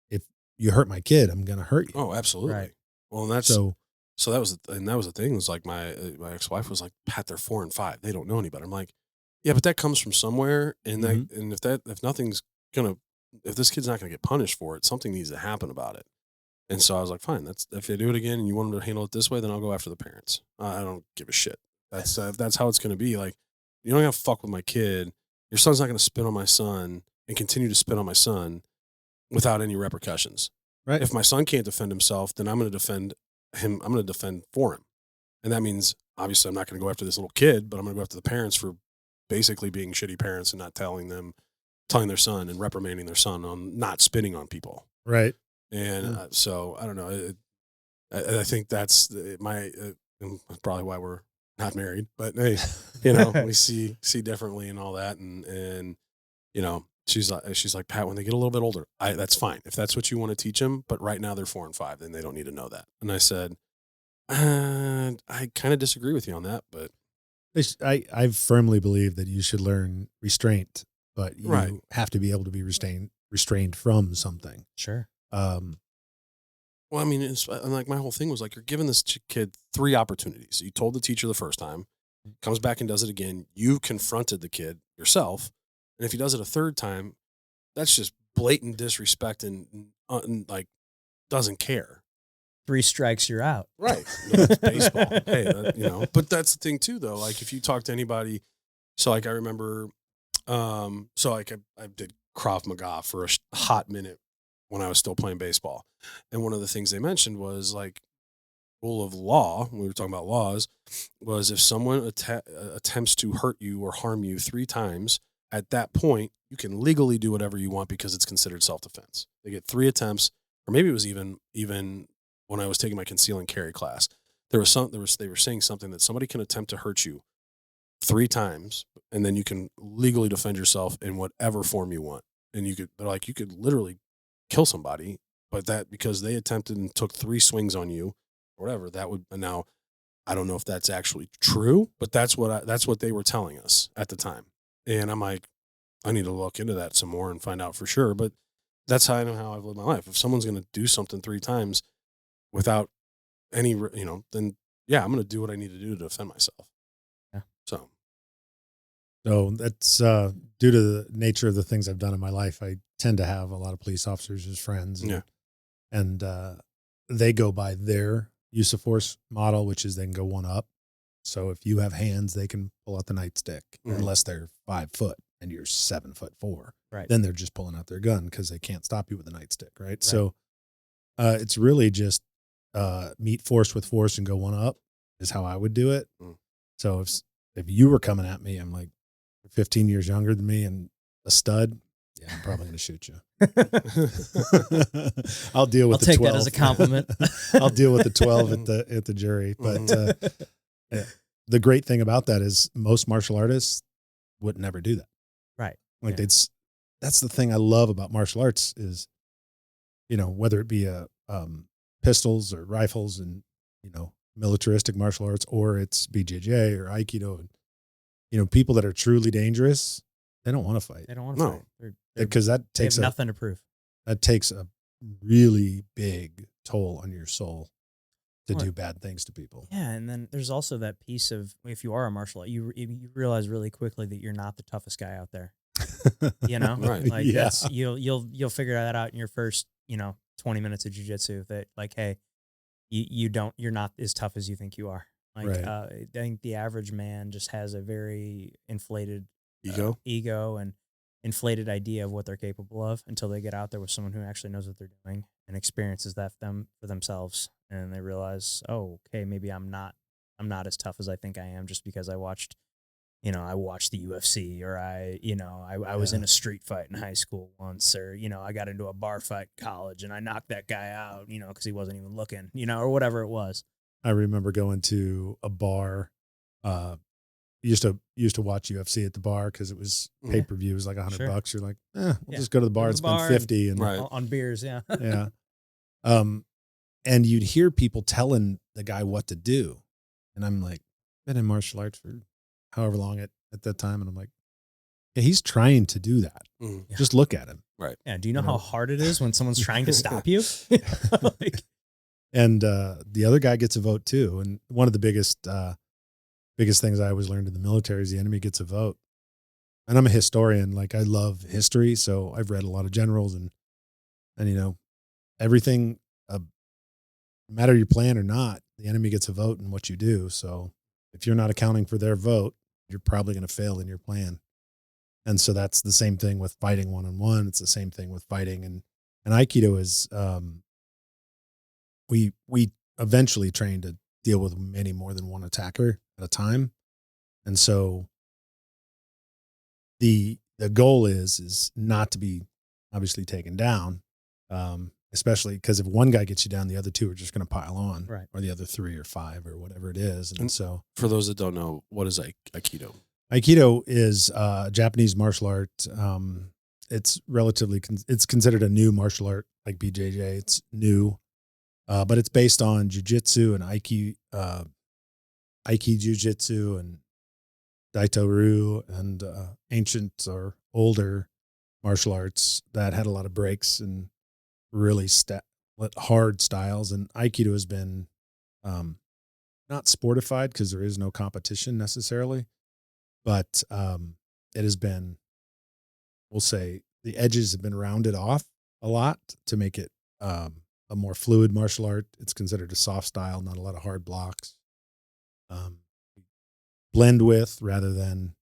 if you hurt my kid, I'm going to hurt you. Oh, absolutely. Right. Well, and that's so that was the thing. It was like my ex-wife was like, Pat, they're 4 and 5. They don't know any better. I'm like, yeah, but that comes from somewhere. And if this kid's not going to get punished for it, something needs to happen about it. And so I was like, fine, if they do it again and you want them to handle it this way, then I'll go after the parents. I don't give a shit. That's how it's going to be. Like, you don't have to fuck with my kid. Your son's not going to spit on my son and continue to spit on my son without any repercussions. Right. If my son can't defend himself, then I'm going to defend him. I'm going to defend for him. And that means, obviously, I'm not going to go after this little kid, but I'm going to go after the parents for basically being shitty parents and not telling their son and reprimanding their son on not spitting on people. Right. And so I don't know. I think that's probably why we're not married. But hey, we see differently and all that. And she's like, Pat, when they get a little bit older, that's fine if that's what you want to teach them. But right now they're 4 and 5, then they don't need to know that. And I said, I kind of disagree with you on that, but I firmly believe that you should learn restraint, but you have to be able to be restrained from something. Sure. Well, I mean, it's like my whole thing was like, you're giving this kid 3 opportunities. You told the teacher the first time, comes back and does it again. You confronted the kid yourself. And if he does it a third time, that's just blatant disrespect and like doesn't care. 3 strikes, you're out. Right. No, it's baseball. Hey, but that's the thing too, though. Like if you talk to anybody, so like I remember, so like I did Krav Maga for a hot minute when I was still playing baseball. And one of the things they mentioned was like rule of law, when we were talking about laws, was if someone attempts to hurt you or harm you 3 times, at that point, you can legally do whatever you want because it's considered self-defense. They get 3 attempts, or maybe it was even when I was taking my conceal and carry class, they were saying something that somebody can attempt to hurt you 3 times, and then you can legally defend yourself in whatever form you want. And you could literally kill somebody, but that because they attempted and took 3 swings on you, or whatever, that would. Now, I don't know if that's actually true, but that's what they were telling us at the time. And I'm like, I need to look into that some more and find out for sure. But that's how I know how I've lived my life. If someone's going to do something 3 times without any, then yeah, I'm going to do what I need to do to defend myself. Yeah. So that's due to the nature of the things I've done in my life. I tend to have a lot of police officers as friends. And they go by their use of force model, which is they can go 1 up. So if you have hands, they can pull out the nightstick unless they're 5 foot and you're 7'4". Right. Then they're just pulling out their gun because they can't stop you with a nightstick. Right. So it's really just meet force with force and go 1 up is how I would do it. So if you were coming at me, I'm like 15 years younger than me and a stud. Yeah, I'm probably going to shoot you. I'll deal with the 12. I'll take that as a compliment. I'll deal with the 12 at the jury. But the great thing about that is most martial artists would never do that. Right. Like that's the thing I love about martial arts is, whether it be pistols or rifles and, militaristic martial arts, or it's BJJ or Aikido. And, people that are truly dangerous, they don't want to fight. They don't want to fight. Because that takes nothing to prove. That takes a really big toll on your soul to do bad things to people. Yeah, and then there's also that piece of if you are a martial art, you realize really quickly that you're not the toughest guy out there. Right? Like that's you'll figure that out in your first 20 minutes of jiu-jitsu. That like, hey, you're not as tough as you think you are. Like I think the average man just has a very inflated ego and inflated idea of what they're capable of until they get out there with someone who actually knows what they're doing and experiences that for themselves, and they realize, oh, okay, maybe I'm not as tough as I think I am just because I watched the UFC, or I was in a street fight in high school once, or I got into a bar fight in college and I knocked that guy out, because he wasn't even looking, or whatever it was. I remember going to a bar. Used to watch UFC at the bar because it was pay-per-view. It was like $100. You're like, we'll just go to the bar and spend 50 and on beers. Yeah. Yeah. And you'd hear people telling the guy what to do. And I'm like, been in martial arts for however long at that time. And I'm like, yeah, he's trying to do that. Just look at him. Right. Yeah. Do you know how hard it is when someone's trying to stop you? And the other guy gets a vote too. And one of the biggest things I always learned in the military is the enemy gets a vote. And I'm a historian. Like I love history. So I've read a lot of generals and everything, no matter your plan or not, the enemy gets a vote in what you do. So if you're not accounting for their vote, you're probably going to fail in your plan. And so that's the same thing with fighting one-on-one. It's the same thing with fighting. And Aikido is, we eventually trained to deal with many more than one attacker at a time. And so the goal is not to be obviously taken down, especially because if one guy gets you down, the other 2 are just going to pile on, right? Or the other 3 or 5 or whatever it is. And so for those that don't know, what is Aikido? Aikido is a Japanese martial art. It's it's considered a new martial art like BJJ. It's new, but it's based on jiu-jitsu and Aiki jiu-jitsu and Daito-ryu and ancient or older martial arts that had a lot of breaks and really hard styles. And Aikido has been not sportified because there is no competition necessarily, but it has been, we'll say, the edges have been rounded off a lot to make it a more fluid martial art. It's considered a soft style, not a lot of hard blocks. Blend with rather than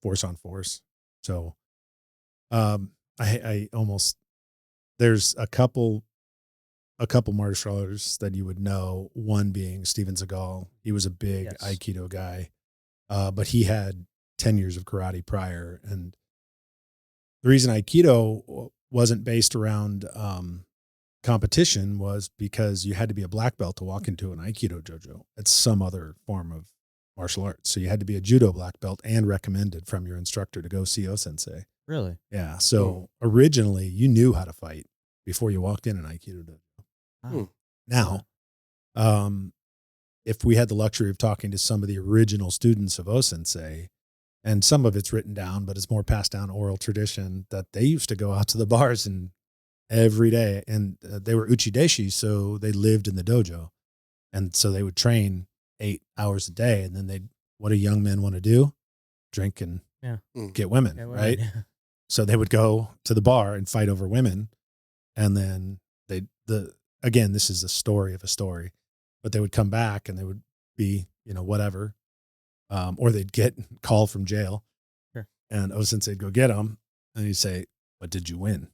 force on force. So I almost, there's a couple martial artists that you would know, one being Steven Seagal. He was a big Aikido guy, but he had 10 years of karate prior. And the reason Aikido wasn't based around competition was because you had to be a black belt to walk into an Aikido dojo. It's some other form of martial arts. So you had to be a judo black belt and recommended from your instructor to go see O-sensei. Really? Yeah. So originally you knew how to fight before you walked in an Aikido dojo. Now, if we had the luxury of talking to some of the original students of O-sensei, and some of it's written down, but it's more passed down oral tradition, that they used to go out to the bars and every day, and they were uchideshi, so they lived in the dojo, and so they would train 8 hours a day, and then what do young men want to do? Drink and get women, right? So they would go to the bar and fight over women, and then again, this is a story of a story, but they would come back and they would be, whatever, or they'd get called from jail, and O-sensei'd go get them, and he'd say, "But did you win?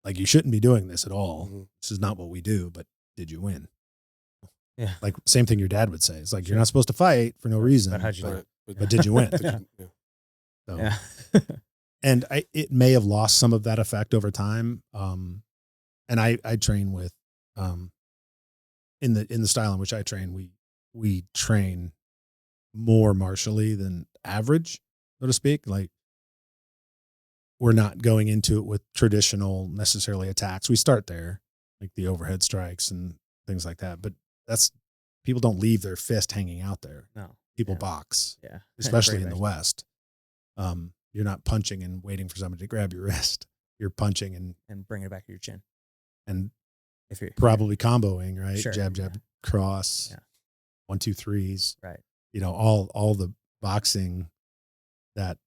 Like, you shouldn't be doing this at all. This is not what we do, but did you win?" Yeah. Like, same thing your dad would say. It's like, you're not supposed to fight for no reason, But how'd you do but, but did you win? So, and it may have lost some of that effect over time. And I train with, in the style in which I train, we train more martially than average, so to speak. Like, we're not going into it with traditional necessarily attacks. We start there, like the overhead strikes and things like that. But people don't leave their fist hanging out there. No. People box. Yeah. Especially in the West. You're not punching and waiting for somebody to grab your wrist. You're punching and bring it back to your chin. And if you're probably comboing, right? Sure, Jab, cross, 1, 2, 3s. Right. All the boxing that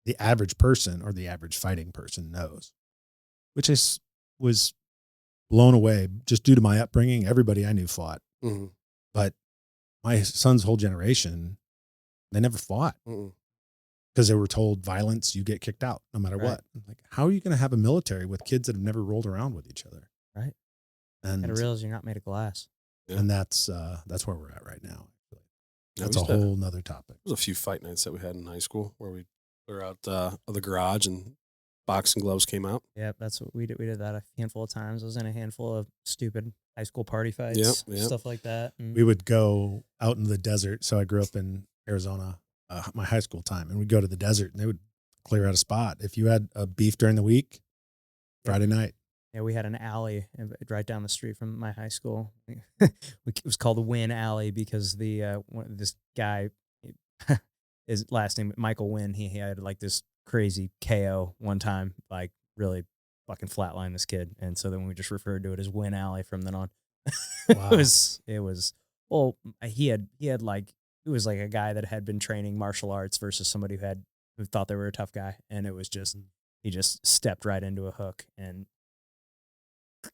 the average person or the average fighting person knows, which was blown away just due to my upbringing. Everybody I knew fought, but my son's whole generation, they never fought because they were told violence, you get kicked out no matter what. Like, how are you going to have a military with kids that have never rolled around with each other? Right. And you realize you're not made of glass. And that's where we're at right now. That's a whole nother topic. There was a few fight nights that we had in high school where we were out of the garage and boxing gloves came out. Yep, that's what we did. We did that a handful of times. I was in a handful of stupid high school party fights, stuff like that. And we would go out in the desert. So I grew up in Arizona, my high school time, and we'd go to the desert and they would clear out a spot. If you had a beef during the week, Friday night. Yeah, we had an alley right down the street from my high school. It was called the Wynn Alley because this guy, his last name Michael Wynn, he had like this crazy KO one time, like really fucking flatline this kid, and so then we just referred to it as Wynn Alley from then on. Wow. It was well, he had like, it was like a guy that had been training martial arts versus somebody who thought they were a tough guy, and it was just he just stepped right into a hook and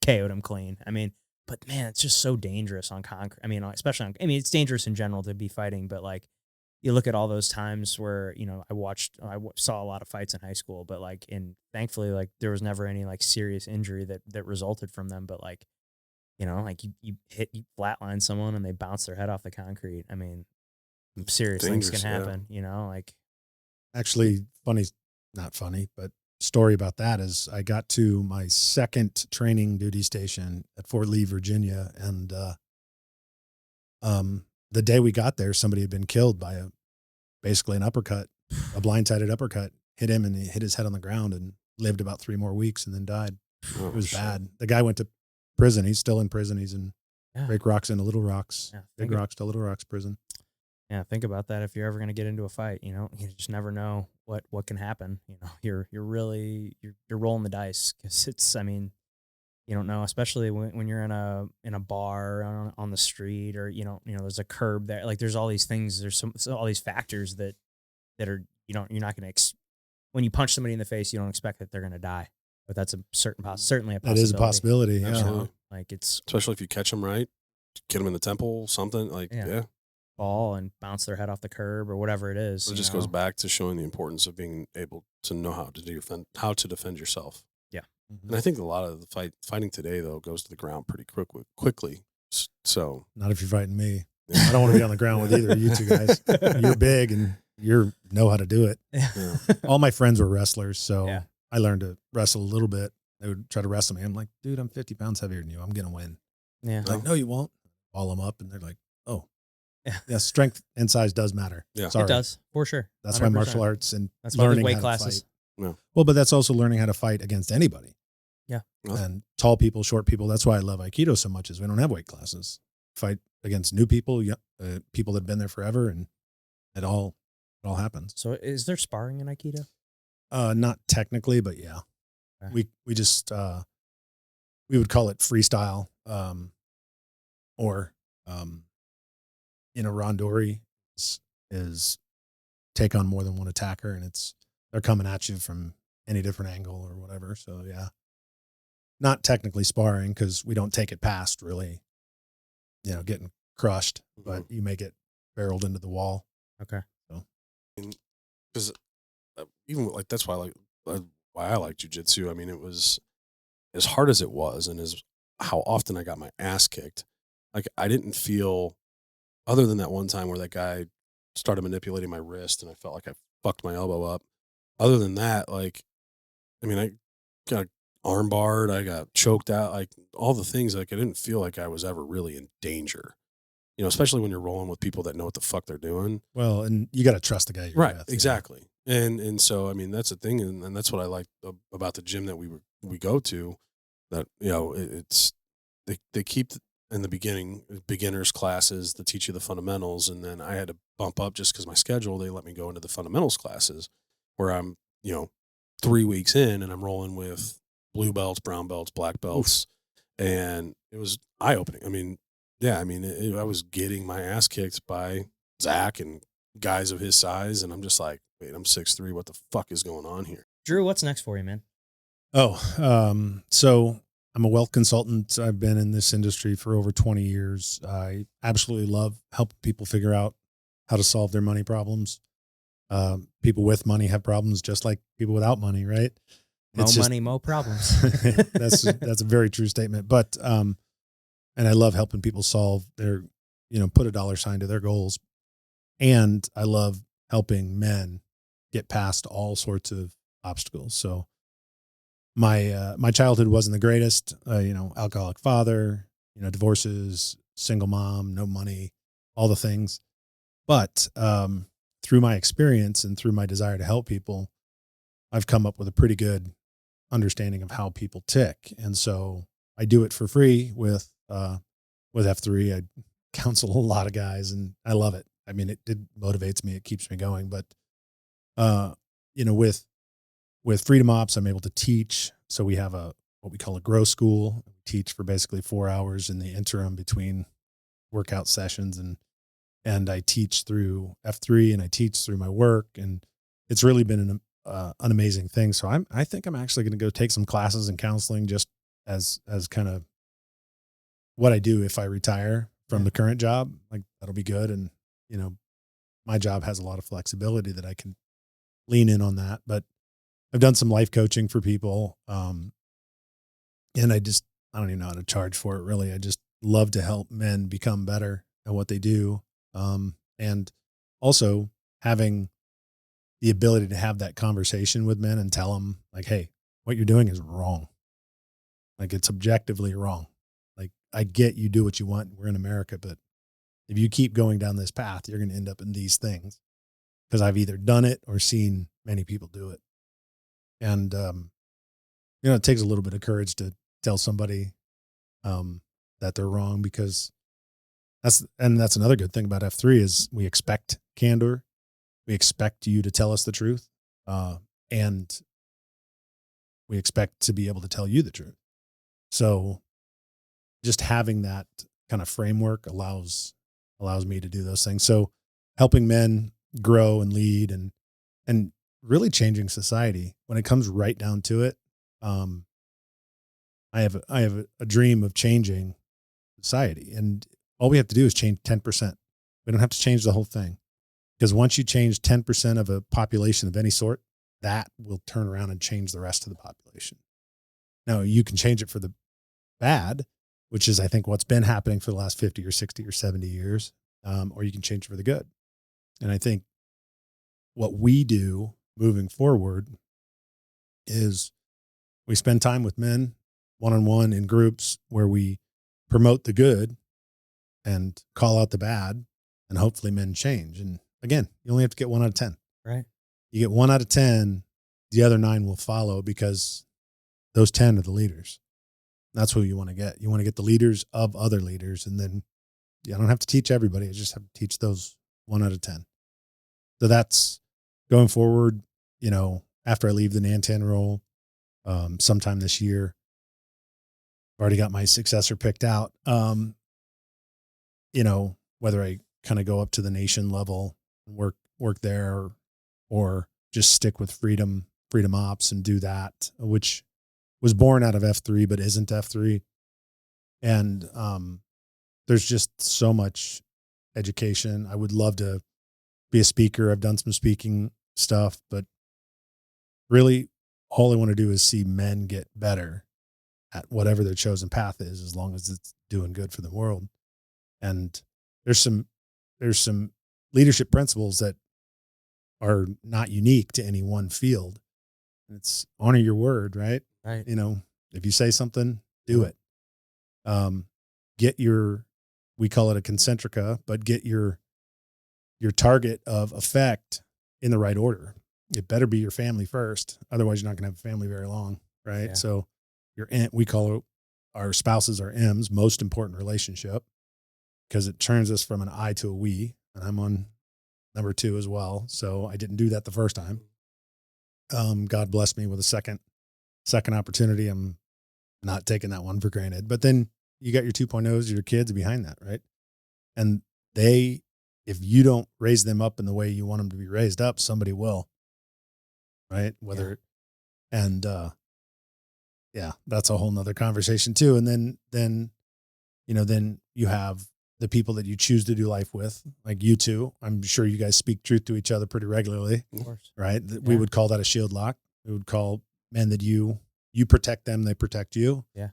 KO'd him clean. I mean, but man, it's just so dangerous on concrete. I mean, especially it's dangerous in general to be fighting, but like you look at all those times where, I saw a lot of fights in high school, but like, thankfully, like there was never any like serious injury that resulted from them. But like, like you flatline someone and they bounce their head off the concrete. I mean, serious things can happen, like. Actually, not funny, but story about that is I got to my second training duty station at Fort Lee, Virginia. And, the day we got there, somebody had been killed by basically an uppercut, a blindsided uppercut, hit him and he hit his head on the ground and lived about 3 more weeks and then died. It was bad. The guy went to prison. He's still in prison. He's in Big Rocks into Little Rocks, Big Rocks to Little Rocks prison. Yeah, think about that. If you're ever going to get into a fight, you just never know what can happen. You're rolling the dice because it's. I mean, you don't know, especially when you're in a bar or on the street, or there's a curb there. Like there's all these things. There's all these factors that are you're not going to when you punch somebody in the face, you don't expect that they're going to die. but that's a certainly a That possibility. is a possibility. Yeah. Absolutely. Like it's Especially if you catch them right, get them in the temple, something like, Yeah. yeah. ball and bounce their head off the curb or whatever it is. It just goes back to showing the importance of being able to know how to defend yourself. Mhm. And I think a lot of the fighting today, though, goes to the ground pretty quickly. So Not if you're fighting me. yeah. I don't want to be on the ground with either of you two guys. You're big and you know how to do it. Yeah. All my friends were wrestlers, so Yeah. I learned to wrestle a little bit. They would try to wrestle me. I'm like, dude, I'm 50 pounds heavier than you. I'm going to win. Yeah. Like, no, you won't. Ball them up, and they're like, oh. Yeah. Yeah, strength and size does matter. Yeah. Sorry. It does, for sure. That's why 100%. martial arts and That's why there's learning weight how to classes. fight. Yeah. Well, but that's also learning how to fight against anybody. Yeah. And tall people, short people. That's why I love Aikido so much is we don't have weight classes. Fight against new people, people that have been there forever, and it all happens. So is there sparring in Aikido? Not technically, but yeah. Okay. We just we would call it freestyle, or randori is take on more than one attacker, and they're coming at you from any different angle or whatever. So yeah, not technically sparring because we don't take it past really, getting crushed, but you may get barreled into the wall. Okay. Because even like that's why I like jujitsu. I mean, it was as hard as it was, and as how often I got my ass kicked. Like I didn't feel, other than that one time where that guy started manipulating my wrist, and I felt like I fucked my elbow up. Other than that, like, I mean, I got arm barred, I got choked out, like all the things. Like I didn't feel like I was ever really in danger. Especially when you're rolling with people that know what the fuck they're doing. Well, and you got to trust the guy you're Right, with. exactly. And so I mean that's the thing, and that's what I like about the gym that we go to. That it's they keep in the beginning beginners classes that teach you the fundamentals, and then I had to bump up just because my schedule. They let me go into the fundamentals classes where I'm 3 weeks in and I'm rolling with blue belts, brown belts, black belts, and it was eye opening. I mean. Yeah, I mean, I was getting my ass kicked by Zach and guys of his size, and I'm just like, wait, I'm 6'3". What the fuck is going on here? Drew, what's next for you, man? So I'm a wealth consultant. I've been in this industry for over 20 years. I absolutely love helping people figure out how to solve their money problems. People with money have problems just like people without money, right? Mo money, mo problems. That's a very true statement. But and I love helping people solve their, put a dollar sign to their goals. And I love helping men get past all sorts of obstacles. So my childhood wasn't the greatest, alcoholic father, divorces, single mom, no money, all the things. But through my experience and through my desire to help people, I've come up with a pretty good understanding of how people tick. And so I do it for free with F3. I counsel a lot of guys and I love it. I mean, it motivates me. It keeps me going. But, with Freedom Ops, I'm able to teach. So we have what we call a grow school. We teach for basically 4 hours in the interim between workout sessions. And I teach through F3 and I teach through my work. And it's really been an amazing thing. So I think I'm actually going to go take some classes in counseling just as kind of what I do if I retire from the current job. Like that'll be good. And, my job has a lot of flexibility that I can lean in on that, but I've done some life coaching for people. And I don't even know how to charge for it really. I just love to help men become better at what they do. And also having the ability to have that conversation with men and tell them like, hey, what you're doing is wrong. Like it's objectively wrong. Like I get you do what you want. We're in America, but if you keep going down this path, you're going to end up in these things because I've either done it or seen many people do it. And, it takes a little bit of courage to tell somebody, that they're wrong because that's another good thing about F3 is we expect candor. We expect you to tell us the truth. And we expect to be able to tell you the truth. So just having that kind of framework allows me to do those things. So helping men grow and lead and really changing society when it comes right down to it. I have a dream of changing society, and all we have to do is change 10%. We don't have to change the whole thing, because once you change 10% of a population of any sort, that will turn around and change the rest of the population. Now, you can change it for the bad, which is, I think, what's been happening for the last 50 or 60 or 70 years, or you can change it for the good. And I think what we do moving forward is we spend time with men one-on-one in groups where we promote the good and call out the bad, and hopefully men change. And again, you only have to get 1 out of 10. Right. You get 1 out of 10, the other 9 will follow, because those 10 are the leaders. That's who you want to get. You want to get the leaders of other leaders. And then I don't have to teach everybody. I just have to teach those 1 out of 10. So that's going forward, after I leave the Nantan role, sometime this year. I've already got my successor picked out. Whether I kind of go up to the nation level and work there, or just stick with freedom ops and do that, which was born out of F3, but isn't F3. And there's just so much education. I would love to be a speaker. I've done some speaking stuff, but really all I want to do is see men get better at whatever their chosen path is, as long as it's doing good for the world. And there's some leadership principles that are not unique to any one field. It's honor your word, right? Right. If you say something, do it. We call it a concentrica, but get your target of effect in the right order. It better be your family first. Otherwise, you're not going to have a family very long, right? Yeah. So we call our spouses our M's, most important relationship, because it turns us from an I to a we, and I'm on number 2 as well. So I didn't do that the first time. God blessed me with a second opportunity. I'm not taking that one for granted. But then you got your 2.0s, your kids behind that, right? And if you don't raise them up in the way you want them to be raised up, somebody will, right? That's a whole nother conversation too. And then you have the people that you choose to do life with, like you two. I'm sure you guys speak truth to each other pretty regularly, Of course. right? We would call that a shield lock. We would call men that you protect them, they protect you. Yeah.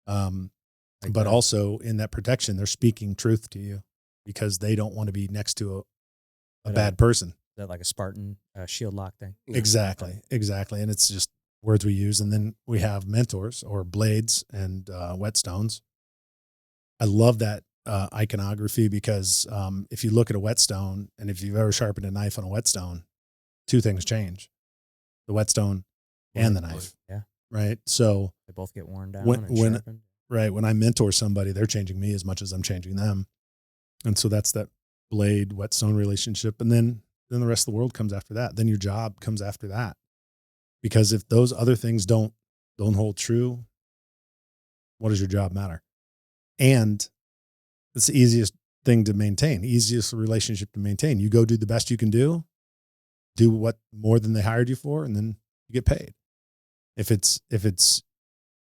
But also in that protection, they're speaking truth to you, because they don't want to be next to a bad person. Is that like a Spartan shield lock thing? Exactly. And it's just words we use. And then we have mentors, or blades and whetstones. I love that iconography, because if you look at a whetstone, and if you've ever sharpened a knife on a whetstone, 2 things change: the whetstone and the knife. Yeah. Right. So they both get worn down when and sharpened. Right. When I mentor somebody, they're changing me as much as I'm changing them. And so that's that blade whetstone relationship. And then the rest of the world comes after that. Then your job comes after that. Because if those other things don't hold true, what does your job matter? And it's the easiest thing to maintain, easiest relationship to maintain. You go do the best you can do what more than they hired you for, and then you get paid. If it's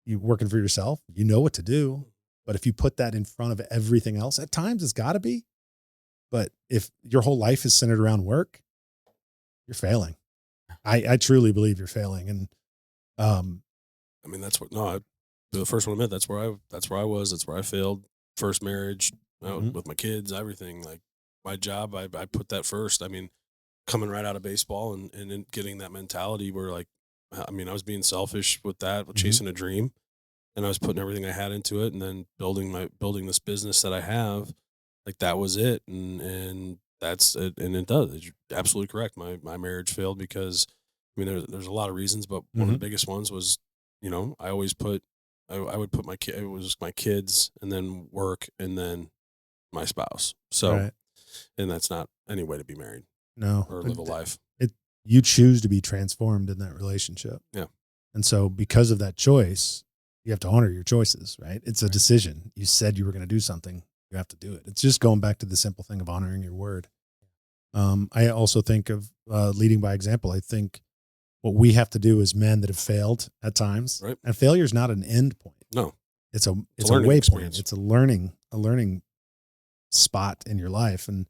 you working for yourself, you know what to do. But if you put that in front of everything else, at times it's got to be. But if your whole life is centered around work, you're failing. I truly believe you're failing. And that's what. No, I'd be the first one to admit that's where I was. That's where I failed. First marriage, with my kids, everything. Like my job, I put that first. Coming right out of baseball and getting that mentality where, like, I was being selfish with that, chasing a dream, and I was putting everything I had into it, and then building this business that I have. Like, that was it. And that's it. And it does. You're absolutely correct. My marriage failed because, there's a lot of reasons, but one of the biggest ones was, I always I would put it was my kids, and then work, and then my spouse. So, right. And that's not any way to be married. No. Or live a life. You choose to be transformed in that relationship. Yeah. And so because of that choice, you have to honor your choices, right? It's a decision. You said you were going to do something. You have to do it. It's just going back to the simple thing of honoring your word. I also think of leading by example. I think what we have to do as men that have failed at times. Right. And failure is not an end point. No. It's a learning waypoint. experience. It's a learning spot in your life. And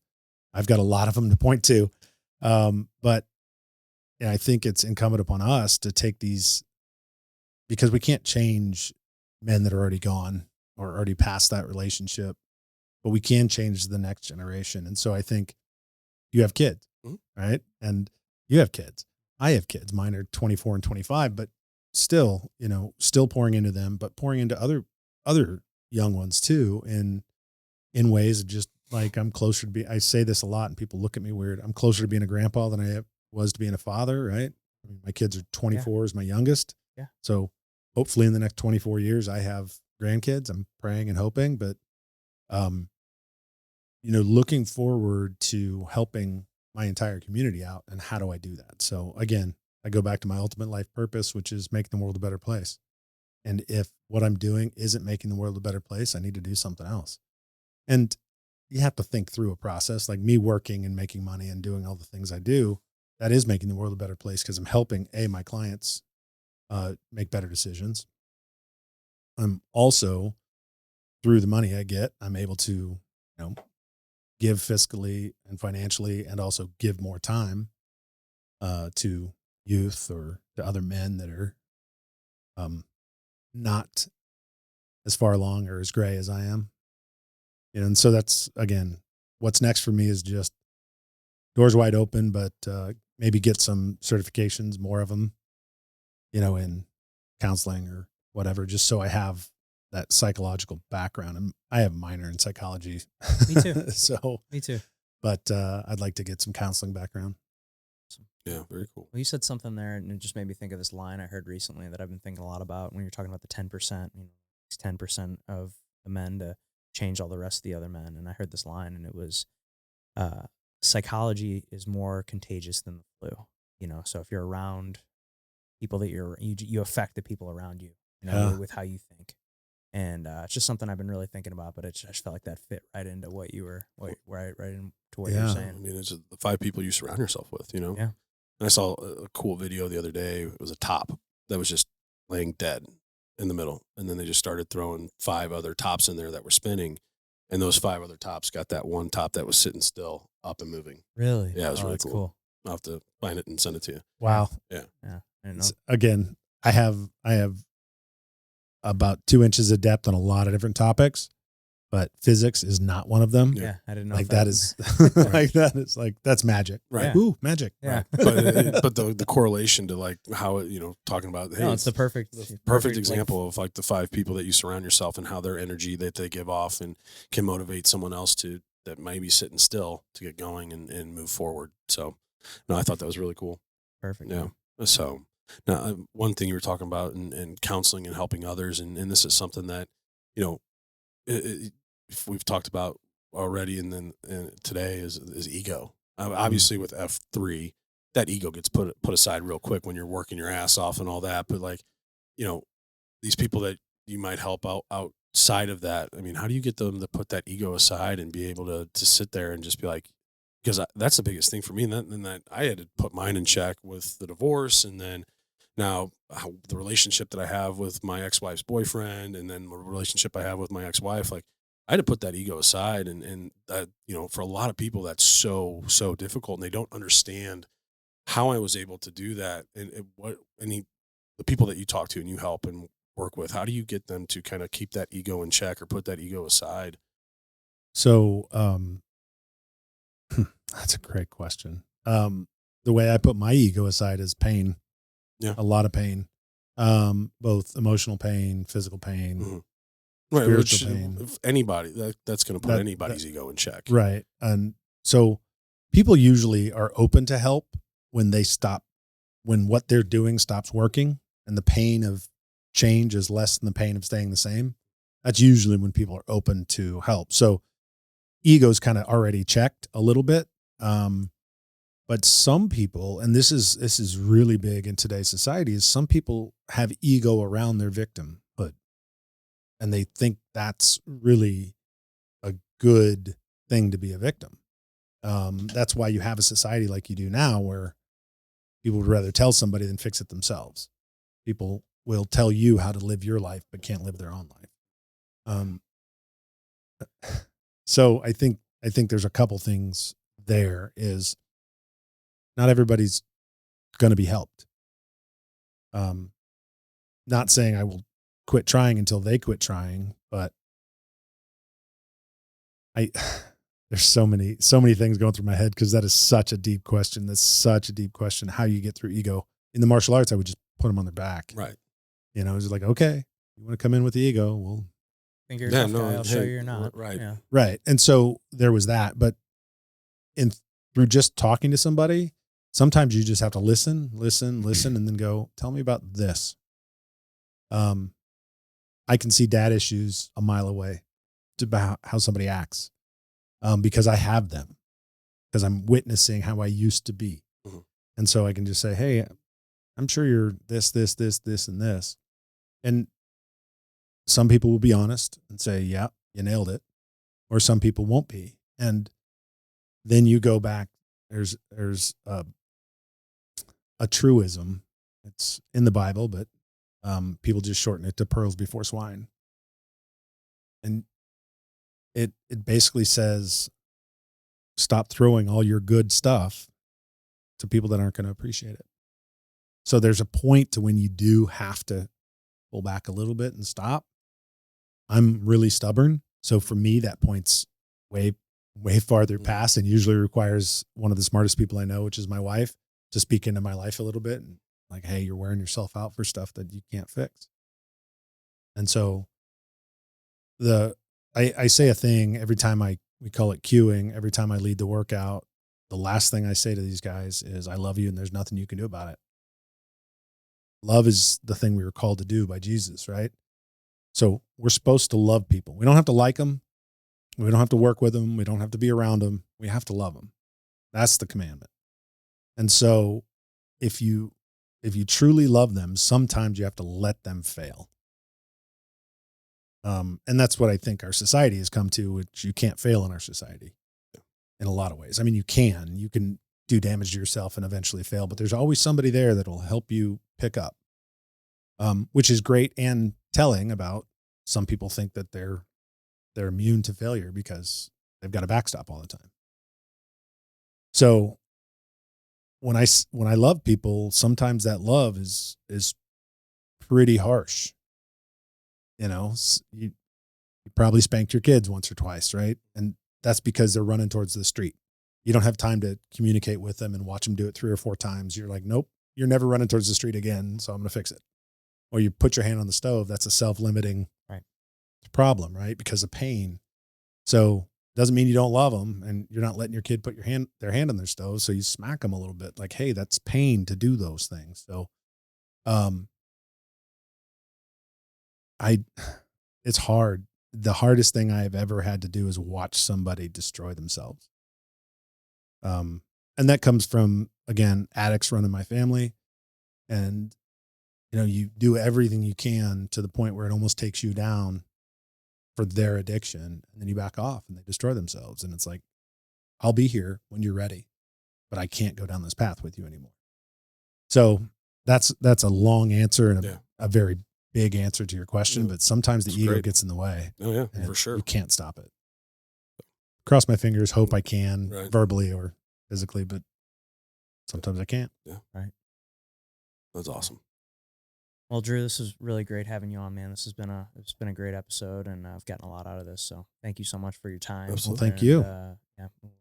I've got a lot of them to point to. But I think it's incumbent upon us to take these, because we can't change men that are already gone or already past that relationship, but we can change the next generation. And so I think you have kids, right? And you have kids. I have kids. Mine are 24 and 25, but still, still pouring into them, but pouring into other young ones too, in ways of just like, I'm closer to I say this a lot and people look at me weird. I'm closer to being a grandpa than I was to being a father, right? I mean, my kids are 24 is my youngest. Yeah. So hopefully in the next 24 years, I have grandkids. I'm praying and hoping, but, looking forward to helping my entire community out. And how do I do that? So again, I go back to my ultimate life purpose, which is making the world a better place. And if what I'm doing isn't making the world a better place, I need to do something else. And you have to think through a process, like me working and making money and doing all the things I do. That is making the world a better place because I'm helping my clients make better decisions. I'm also, through the money I get, I'm able to, give fiscally and financially, and also give more time to youth or to other men that are not as far along or as gray as I am. And so that's, again, what's next for me is just doors wide open, but maybe get some certifications, more of them, in counseling or whatever, just so I have that psychological background. And I have a minor in psychology. Me too. Me too. But I'd like to get some counseling background. Yeah, very cool. Well, you said something there, and it just made me think of this line I heard recently that I've been thinking a lot about when you're talking about the 10%, it's 10% of the men to change all the rest of the other men. And I heard this line, and it was, psychology is more contagious than the flu. So if you're around people that you affect the people around you, with how you think. And it's just something I've been really thinking about, but I just felt like that fit right into what you were, right into what you were saying. I mean, it's the 5 people you surround yourself with, Yeah. And I saw a cool video the other day. It was a top that was just laying dead in the middle. And then they just started throwing 5 other tops in there that were spinning. And those 5 other tops got that one top that was sitting still up and moving. Really? Yeah, it was really that's cool. I'll have to find it and send it to you. Wow. Yeah. Yeah. I didn't know. Again, I have about 2 inches of depth on a lot of different topics, but physics is not one of them. Yeah, I didn't know. Like that is that's magic. Right. Yeah. Ooh, magic. Yeah. Right. But the correlation to like how it, talking about, hey, No, it's the perfect example of like the 5 people that you surround yourself and how their energy that they give off and can motivate someone else that may be sitting still to get going and move forward. So no, I thought that was really cool. Perfect. Yeah. So now one thing you were talking about and counseling and helping others. And this is something that, we've talked about already. And then today is ego. Obviously with F3, that ego gets put aside real quick when you're working your ass off and all that. But like, these people that you might help outside of that, I mean, how do you get them to put that ego aside and be able to sit there and just be like, because that's the biggest thing for me. And that I had to put mine in check with the divorce. And then now the relationship that I have with my ex-wife's boyfriend, and then the relationship I have with my ex-wife, like I had to put that ego aside. And that, for a lot of people, that's so, so difficult. And they don't understand how I was able to do that. And the people that you talk to and you help and work with, how do you get them to kind of keep that ego in check or put that ego aside? So, that's a great question. The way I put my ego aside is pain. Yeah. A lot of pain. Both emotional pain, physical pain, Right. spiritual pain. If anybody that's going to put anybody's ego in check. Right. And so people usually are open to help when what they're doing stops working and the pain of change is less than the pain of staying the same. That's usually when people are open to help. So ego's kind of already checked a little bit. But some people, and this is really big in today's society, is some people have ego around their victimhood. And they think that's really a good thing to be a victim. That's why you have a society like you do now where People would rather tell somebody than fix it themselves. People will tell you how to live your life, but can't live their own life. So I think there's a couple things there. Is not everybody's going to be helped. Not saying I will quit trying until they quit trying, but there's so many things going through my head, because that is such a deep question. That's such a deep question. How you get through ego. In the martial arts, I would just put them on their back. Right. You know, it's like, okay, you want to come in with the ego? Well, think you're a tough guy, I'll show you you're not. Right. Yeah. right. And so there was that, but through just talking to somebody, sometimes you just have to listen, and then go, tell me about this. I can see dad issues a mile away about how somebody acts, because I have them, because I'm witnessing how I used to be. Mm-hmm. And so I can just say, hey, I'm sure you're this, and this. And some people will be honest and say, yeah, you nailed it. Or some people won't be. And then you go back. There's a truism. It's in the Bible, but people just shorten it to pearls before swine. And it basically says, stop throwing all your good stuff to people that aren't going to appreciate it. So there's a point to when you do have to pull back a little bit and stop. I'm really stubborn. So for me, that point's way farther past, and usually requires one of the smartest people I know, which is my wife, to speak into my life a little bit. And like, hey, you're wearing yourself out for stuff that you can't fix. And so I say a thing every time we call it cueing. Every time I lead the workout, the last thing I say to these guys is, I love you and there's nothing you can do about it. Love is the thing we were called to do by Jesus, right? So we're supposed to love people. We don't have to like them. We don't have to work with them. We don't have to be around them. We have to love them. That's the commandment. And so if you truly love them, sometimes you have to let them fail. And that's what I think our society has come to, which you can't fail in our society in a lot of ways. I mean, you can do damage to yourself and eventually fail, but there's always somebody there that'll help you pick up, which is great and telling about some people think that they're immune to failure because they've got a backstop all the time. So when I love people, sometimes that love is pretty harsh. You know, you probably spanked your kids once or twice, right? And that's because they're running towards the street. You don't have time to communicate with them and watch them do it 3 or 4 times. You're like, nope, you're never running towards the street again, so I'm going to fix it. Or you put your hand on the stove. That's a self-limiting problem, right? Because of pain. So doesn't mean you don't love them, and you're not letting your kid put their hand on their stove. So you smack them a little bit, like, hey, that's pain to do those things. So, it's hard. The hardest thing I've ever had to do is watch somebody destroy themselves. And that comes from, again, addicts running my family. And, you know, you do everything you can to the point where it almost takes you down for their addiction. And then you back off and they destroy themselves. And it's like, I'll be here when you're ready, but I can't go down this path with you anymore. So that's a long answer and a very big answer to your question, but sometimes the ego gets in the way. Oh yeah, for sure. You can't stop it. Cross my fingers, hope I can verbally or physically, but sometimes I can't. Yeah. Right. That's awesome. Well, Drew, this is really great having you on, man. It's been a great episode, and I've gotten a lot out of this. So thank you so much for your time. Absolutely. Thank you.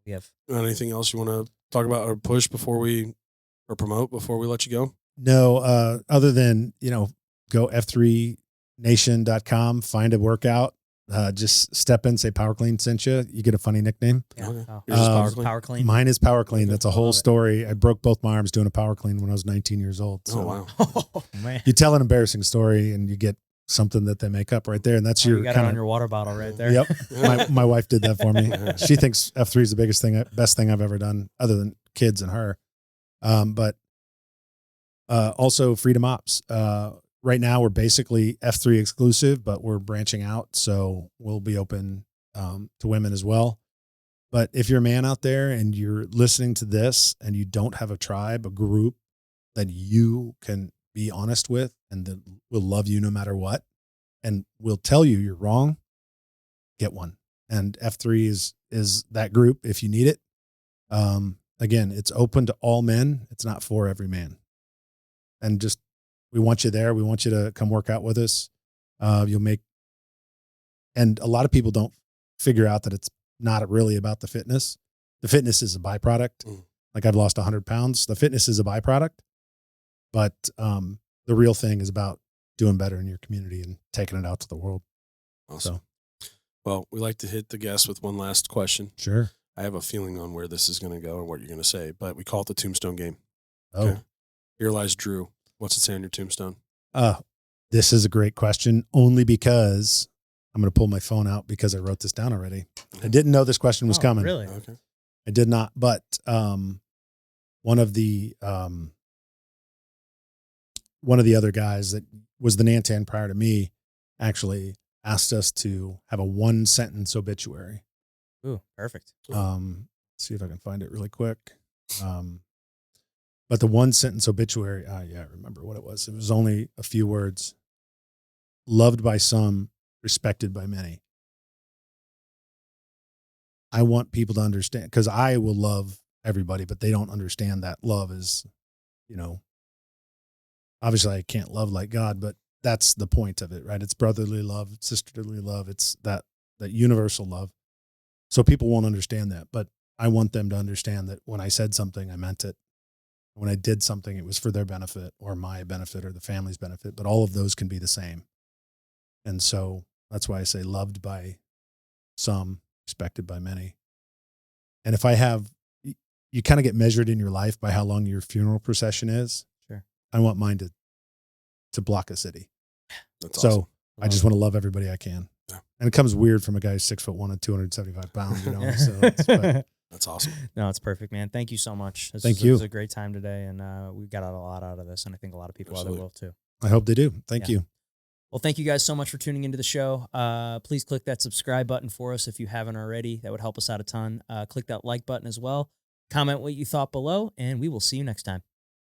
We have anything else you want to talk about or push promote before we let you go? No, other than, you know, go f3nation.com, find a workout, just step in, say Power Clean sent you. You get a funny nickname. Yeah. Okay. Power Clean. Mine is Power Clean. Okay. That's a whole story. I broke both my arms doing a Power Clean when I was 19 years old. So wow. Oh, man. You tell an embarrassing story and you get something that they make up right there. And that's you got it on your water bottle right there. Yep. My wife did that for me. She thinks F3 is the best thing I've ever done other than kids and her. But also Freedom Ops. Right now we're basically F3 exclusive, but we're branching out. So we'll be open to women as well. But if you're a man out there and you're listening to this and you don't have a tribe, a group, that you can be honest with and that will love you no matter what and will tell you you're wrong, get one. And F3 is that group if you need it. Again, it's open to all men. It's not for every man. And just, we want you there. We want you to come work out with us. And a lot of people don't figure out that it's not really about the fitness. The fitness is a byproduct. Like I've lost 100 pounds. The fitness is a byproduct, but the real thing is about doing better in your community and taking it out to the world. Awesome. So, well, we like to hit the guests with one last question. Sure. I have a feeling on where this is going to go and what you're going to say, but we call it the tombstone game. Oh, Okay. Here lies Drew. What's it say on your tombstone? This is a great question only because I'm going to pull my phone out because I wrote this down already. I didn't know this question was coming. Really? Okay. I did not, but one of the other guys that was the Nantan prior to me actually asked us to have a 1-sentence obituary. Ooh, perfect. See if I can find it really quick. But the 1-sentence obituary, I remember what it was. It was only a few words. Loved by some, respected by many. I want people to understand, because I will love everybody, but they don't understand that love is, obviously I can't love like God, but that's the point of it, right? It's brotherly love, it's sisterly love. It's that universal love. So people won't understand that, but I want them to understand that when I said something, I meant it. When I did something, it was for their benefit or my benefit or the family's benefit, but all of those can be the same. And so that's why I say loved by some, respected by many. And if I have, you kind of get measured in your life by how long your funeral procession is. Sure. I want mine to block a city. That's so awesome. I just want to love everybody I can. Yeah. And it comes weird from a guy who's 6'1" and 275 pounds, So that's awesome. No, it's perfect, man. Thank you so much. Thank you. It was a great time today, and we got a lot out of this, and I think a lot of people out there will too. I hope they do. Thank you. Well, thank you guys so much for tuning into the show. Please click that subscribe button for us if you haven't already. That would help us out a ton. Click that like button as well. Comment what you thought below, and we will see you next time.